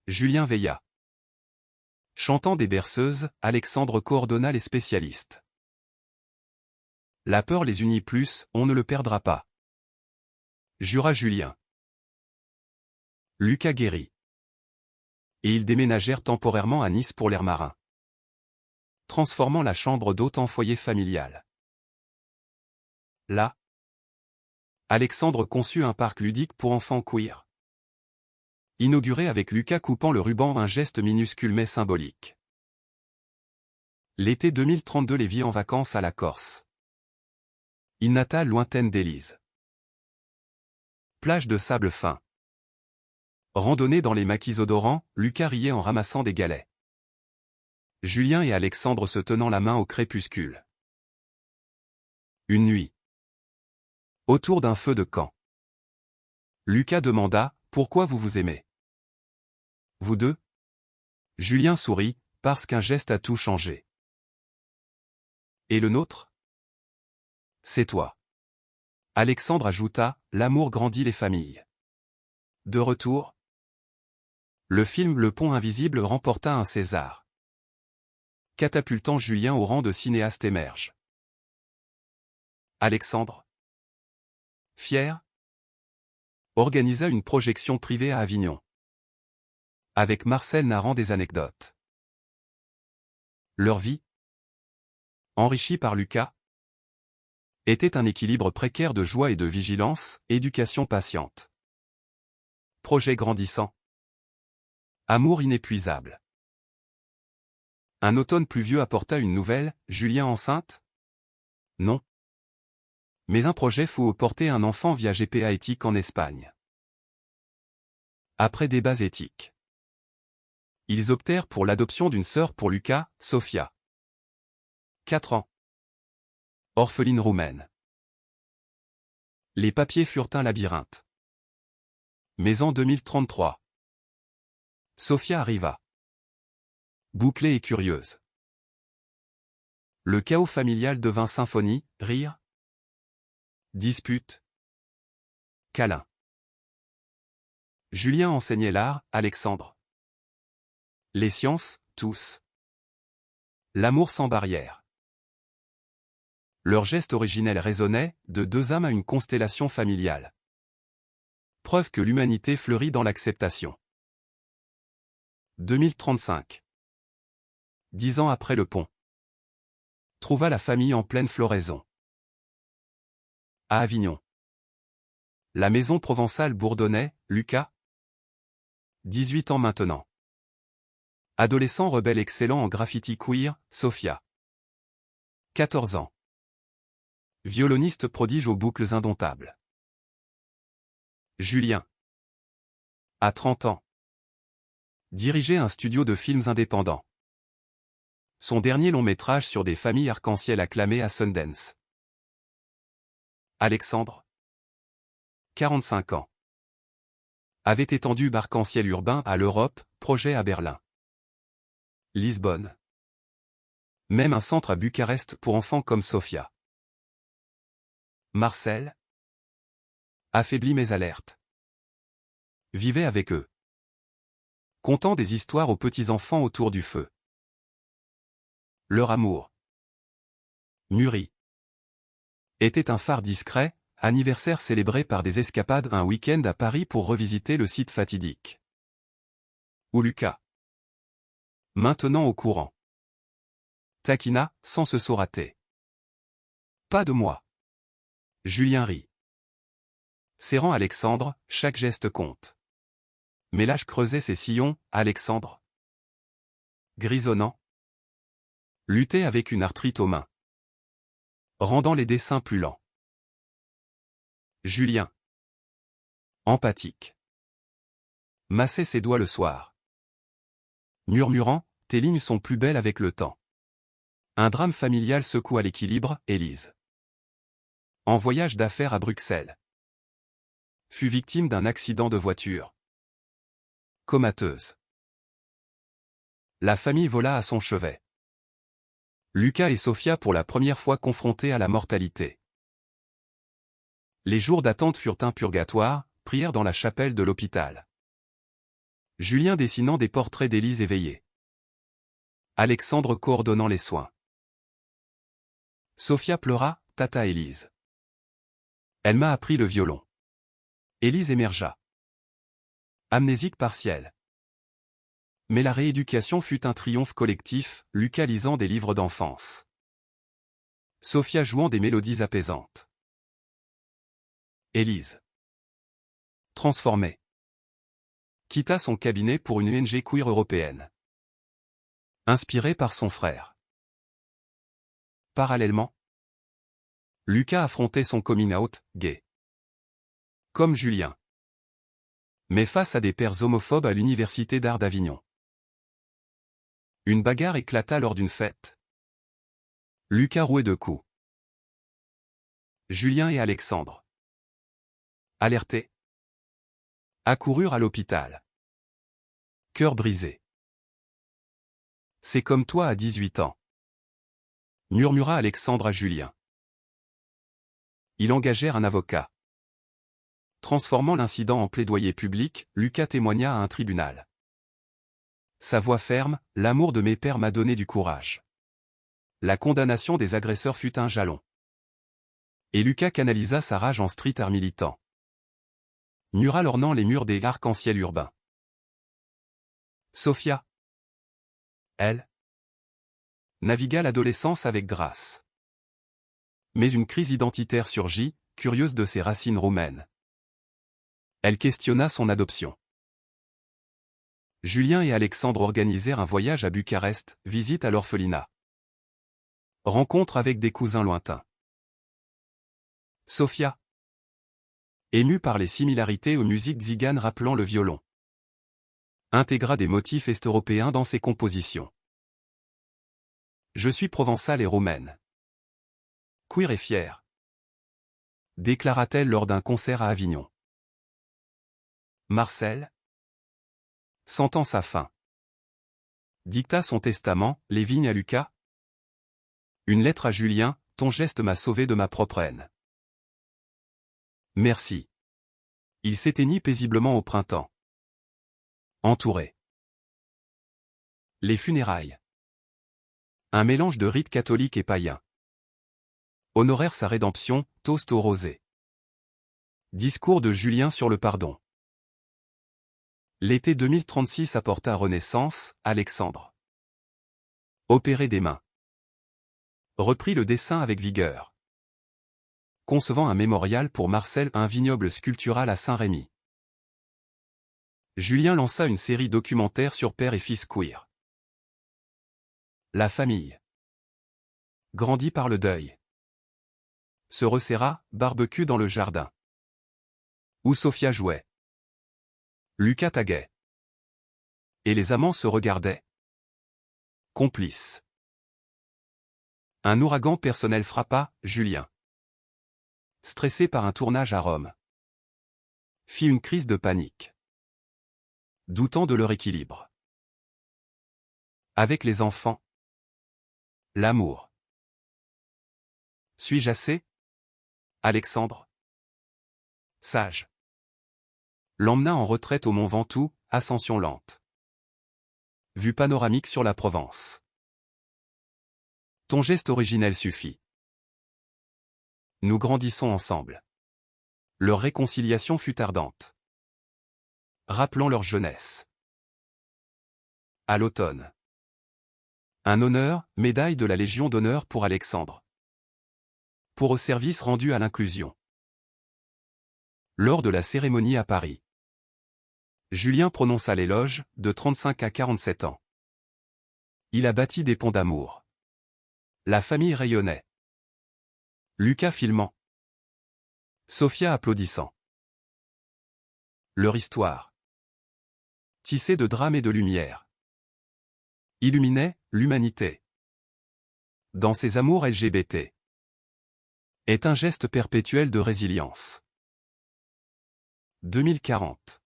Julien veilla. Chantant des berceuses, Alexandre coordonna les spécialistes. La peur les unit plus, on ne le perdra pas. Jura Julien. Lucas guérit. Et ils déménagèrent temporairement à Nice pour l'air marin, transformant la chambre d'hôte en foyer familial. Là, Alexandre conçut un parc ludique pour enfants queer. Inauguré avec Lucas coupant le ruban, un geste minuscule mais symbolique. L'été 2032 les vit en vacances à la Corse. Île natale lointaine d'Élise. Plage de sable fin. Randonnée dans les maquis odorants, Lucas riait en ramassant des galets. Julien et Alexandre se tenant la main au crépuscule. Une nuit. Autour d'un feu de camp. Lucas demanda, « Pourquoi vous vous aimez ?» Vous deux ? Julien sourit, « Parce qu'un geste a tout changé. » Et le nôtre ? C'est toi. Alexandre ajouta, « L'amour grandit les familles. » De retour, le film Le Pont Invisible remporta un César, catapultant Julien au rang de cinéaste émerge. Alexandre, fier, organisa une projection privée à Avignon, avec Marcel narrant des anecdotes. Leur vie, enrichie par Lucas, était un équilibre précaire de joie et de vigilance, éducation patiente. Projet grandissant. Amour inépuisable. Un automne pluvieux apporta une nouvelle, Julien enceinte ? Non. Mais un projet fou porter un enfant via GPA éthique en Espagne. Après débats éthiques, ils optèrent pour l'adoption d'une sœur pour Lucas, Sofia. 4 ans. Orpheline roumaine. Les papiers furent un labyrinthe. Mais en 2033, Sofia arriva. Bouclée et curieuse. Le chaos familial devint symphonie, rire, dispute, câlin. Julien enseignait l'art, Alexandre. Les sciences, tous. L'amour sans barrière. Leur geste originel résonnait, de deux âmes à une constellation familiale. Preuve que l'humanité fleurit dans l'acceptation. 2035. 10 ans après le pont. Trouva la famille en pleine floraison. À Avignon. La maison provençale bourdonnait, Lucas. 18 ans maintenant. Adolescent rebelle excellent en graffiti queer, Sofia. 14 ans. Violoniste prodige aux boucles indomptables. Julien. À 30 ans. Dirigeait un studio de films indépendants. Son dernier long métrage sur des familles arc-en-ciel acclamé à Sundance. Alexandre. 45 ans. Avait étendu Arc-en-ciel urbain à l'Europe, projet à Berlin. Lisbonne. Même un centre à Bucarest pour enfants comme Sofia. Marcel. Affaibli mais alerte. Vivait avec eux. Contant des histoires aux petits-enfants autour du feu. Leur amour. Mûri. Était un phare discret, anniversaire célébré par des escapades un week-end à Paris pour revisiter le site fatidique. Ou Lucas. Maintenant au courant. Taquina, sans se sourater. Pas de moi. Julien rit. Serrant Alexandre, chaque geste compte. Mais l'âge creusait ses sillons, Alexandre. Grisonnant. Luttait avec une arthrite aux mains. Rendant les dessins plus lents. Julien. Empathique. Massait ses doigts le soir. Murmurant, tes lignes sont plus belles avec le temps. Un drame familial secoua l'équilibre, Élise. En voyage d'affaires à Bruxelles. Fut victime d'un accident de voiture. Comateuse. La famille vola à son chevet. Lucas et Sofia pour la première fois confrontés à la mortalité. Les jours d'attente furent un purgatoire, prière dans la chapelle de l'hôpital. Julien dessinant des portraits d'Élise éveillée. Alexandre coordonnant les soins. Sofia pleura, tata Élise. Elle m'a appris le violon. Élise émergea. Amnésique partielle. Mais la rééducation fut un triomphe collectif, Lucas lisant des livres d'enfance. Sofia jouant des mélodies apaisantes. Élise. Transformée. Quitta son cabinet pour une ONG queer européenne. Inspirée par son frère. Parallèlement, Lucas affrontait son coming out, gay. Comme Julien. Mais face à des pères homophobes à l'université d'art d'Avignon. Une bagarre éclata lors d'une fête. Lucas roué de coups. Julien et Alexandre, alertés, accoururent à l'hôpital. Cœur brisé. C'est comme toi à 18 ans. Murmura Alexandre à Julien. Ils engagèrent un avocat. Transformant l'incident en plaidoyer public, Lucas témoigna à un tribunal. Sa voix ferme, l'amour de mes pères m'a donné du courage. La condamnation des agresseurs fut un jalon. Et Lucas canalisa sa rage en street art militant. Mural ornant les murs des arcs-en-ciel urbains. Sophia. Elle. Navigua l'adolescence avec grâce. Mais une crise identitaire surgit, curieuse de ses racines roumaines. Elle questionna son adoption. Julien et Alexandre organisèrent un voyage à Bucarest, visite à l'orphelinat. Rencontre avec des cousins lointains. Sophia. Émue par les similarités aux musiques tziganes rappelant le violon. Intégra des motifs est-européens dans ses compositions. Je suis provençale et roumaine. Queer et fière. Déclara-t-elle lors d'un concert à Avignon. Marcel, sentant sa faim, dicta son testament, les vignes à Lucas. Une lettre à Julien, ton geste m'a sauvé de ma propre haine. Merci. Il s'éteignit paisiblement au printemps. Entouré. Les funérailles. Un mélange de rites catholiques et païens. Honorèrent sa rédemption, toast au rosé. Discours de Julien sur le pardon. L'été 2036 apporta renaissance, Alexandre. Opéré des mains. Reprit le dessin avec vigueur. Concevant un mémorial pour Marcel, un vignoble sculptural à Saint-Rémy. Julien lança une série documentaire sur père et fils queer. La famille. Grandit par le deuil. Se resserra, barbecue dans le jardin. Où Sophia jouait. Lucas taguait. Et les amants se regardaient. Complices. Un ouragan personnel frappa, Julien. Stressé par un tournage à Rome. Fit une crise de panique. Doutant de leur équilibre. Avec les enfants. L'amour. Suis-je assez? Alexandre. Sage. L'emmena en retraite au Mont Ventoux, ascension lente. Vue panoramique sur la Provence. Ton geste originel suffit. Nous grandissons ensemble. Leur réconciliation fut ardente. Rappelant leur jeunesse. À l'automne. Un honneur, médaille de la Légion d'honneur pour Alexandre. Pour au service rendu à l'inclusion. Lors de la cérémonie à Paris. Julien prononça l'éloge, de 35 à 47 ans. Il a bâti des ponts d'amour. La famille rayonnait. Lucas filmant. Sophia applaudissant. Leur histoire. Tissée de drame et de lumière. Illuminait l'humanité. Dans ses amours LGBT. Est un geste perpétuel de résilience. 2040.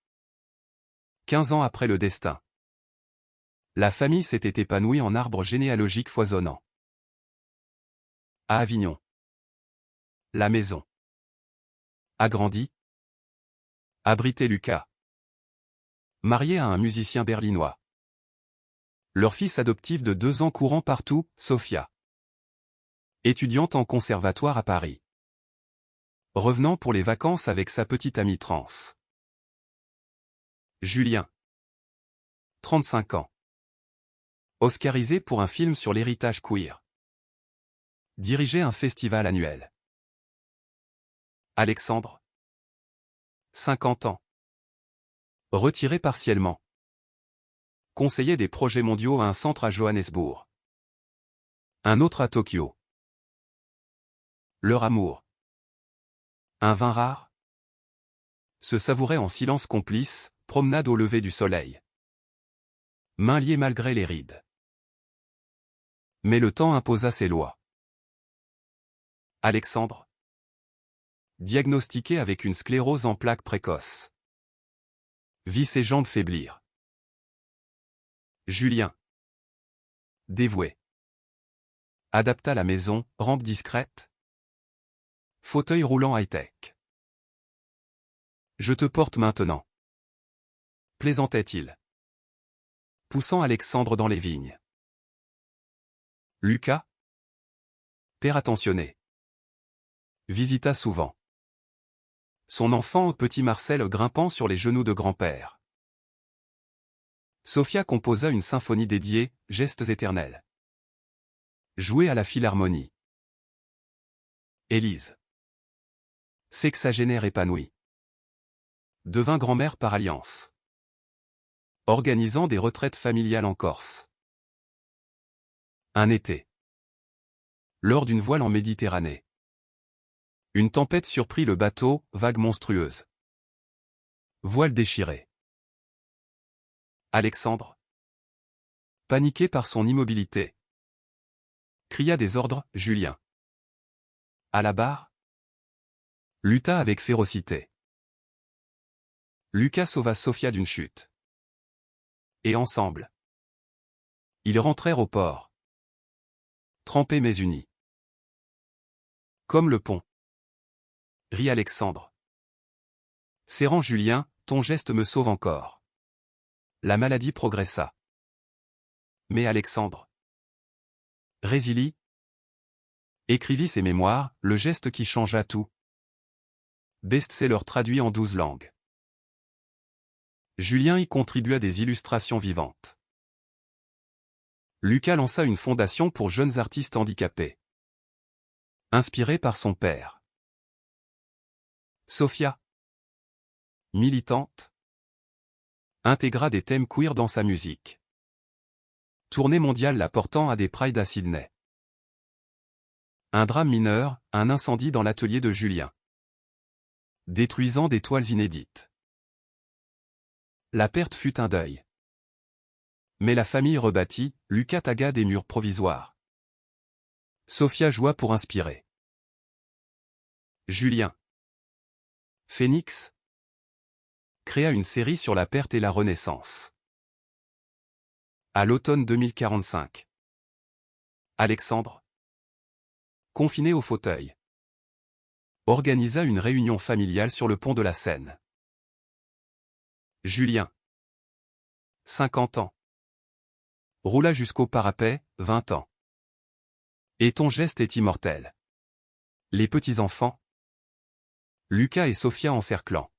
15 ans après le destin. La famille s'était épanouie en arbre généalogique foisonnant. À Avignon. La maison. Agrandie. Abrité Lucas. Marié à un musicien berlinois. Leur fils adoptif de 2 ans courant partout, Sophia. Étudiante en conservatoire à Paris. Revenant pour les vacances avec sa petite amie trans. Julien. 35 ans. Oscarisé pour un film sur l'héritage queer. Dirigeait un festival annuel. Alexandre. 50 ans. Retiré partiellement. Conseiller des projets mondiaux à un centre à Johannesburg. Un autre à Tokyo. Leur amour. Un vin rare. Se savourait en silence complice, promenade au lever du soleil. Mains liées malgré les rides. Mais le temps imposa ses lois. Alexandre. Diagnostiqué avec une sclérose en plaques précoce. Vit ses jambes faiblir. Julien. Dévoué. Adapta la maison, rampe discrète. Fauteuil roulant high-tech. Je te porte maintenant. Plaisantait-il. Poussant Alexandre dans les vignes. Lucas. Père attentionné. Visita souvent. Son enfant, petit Marcel, grimpant sur les genoux de grand-père. Sophia composa une symphonie dédiée, Gestes éternels. Jouée à la philharmonie. Élise. Sexagénaire épanouie. Devint grand-mère par alliance. Organisant des retraites familiales en Corse. Un été. Lors d'une voile en Méditerranée. Une tempête surprit le bateau, vague monstrueuse. Voile déchirée. Alexandre. Paniqué par son immobilité. Cria des ordres, Julien. À la barre. Lutta avec férocité. Lucas sauva Sophia d'une chute. Et ensemble. Ils rentrèrent au port. Trempés mais unis. Comme le pont. Rit Alexandre. Serrant Julien, ton geste me sauve encore. La maladie progressa. Mais Alexandre. Résilie. Écrivit ses mémoires, le geste qui changea tout. Best-seller traduit en 12 langues. Julien y contribua des illustrations vivantes. Lucas lança une fondation pour jeunes artistes handicapés. Inspiré par son père. Sophia. Militante. Intégra des thèmes queer dans sa musique. Tournée mondiale la portant à des prides à Sydney. Un drame mineur, un incendie dans l'atelier de Julien. Détruisant des toiles inédites. La perte fut un deuil. Mais la famille rebâtit, Lucas tagua des murs provisoires. Sophia joua pour inspirer. Julien. Phénix. Créa une série sur la perte et la renaissance. À l'automne 2045. Alexandre. Confiné au fauteuil. Organisa une réunion familiale sur le pont de la Seine. Julien. 50 ans. Roula jusqu'au parapet, 20 ans. Et ton geste est immortel. Les petits-enfants. Lucas et Sophia encerclant.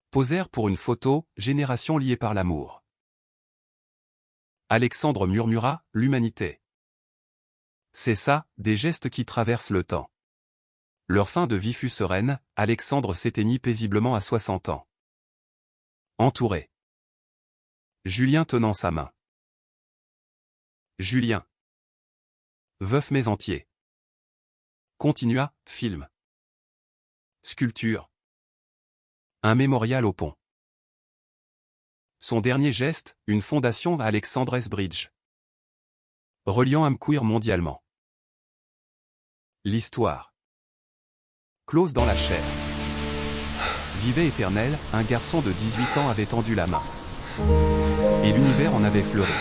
Posèrent pour une photo, génération liée par l'amour. Alexandre murmura, l'humanité. C'est ça, des gestes qui traversent le temps. Leur fin de vie fut sereine, Alexandre s'éteignit paisiblement à 60 ans. Entouré. Julien tenant sa main. Julien. Veuf mais entier. Continua, film. Sculpture. Un mémorial au pont. Son dernier geste, une fondation à Alexandre S. Bridge. Reliant âme queer mondialement. L'histoire. Close dans la chair. Vivait éternel, un garçon de 18 ans avait tendu la main. Et l'univers en avait fleuri.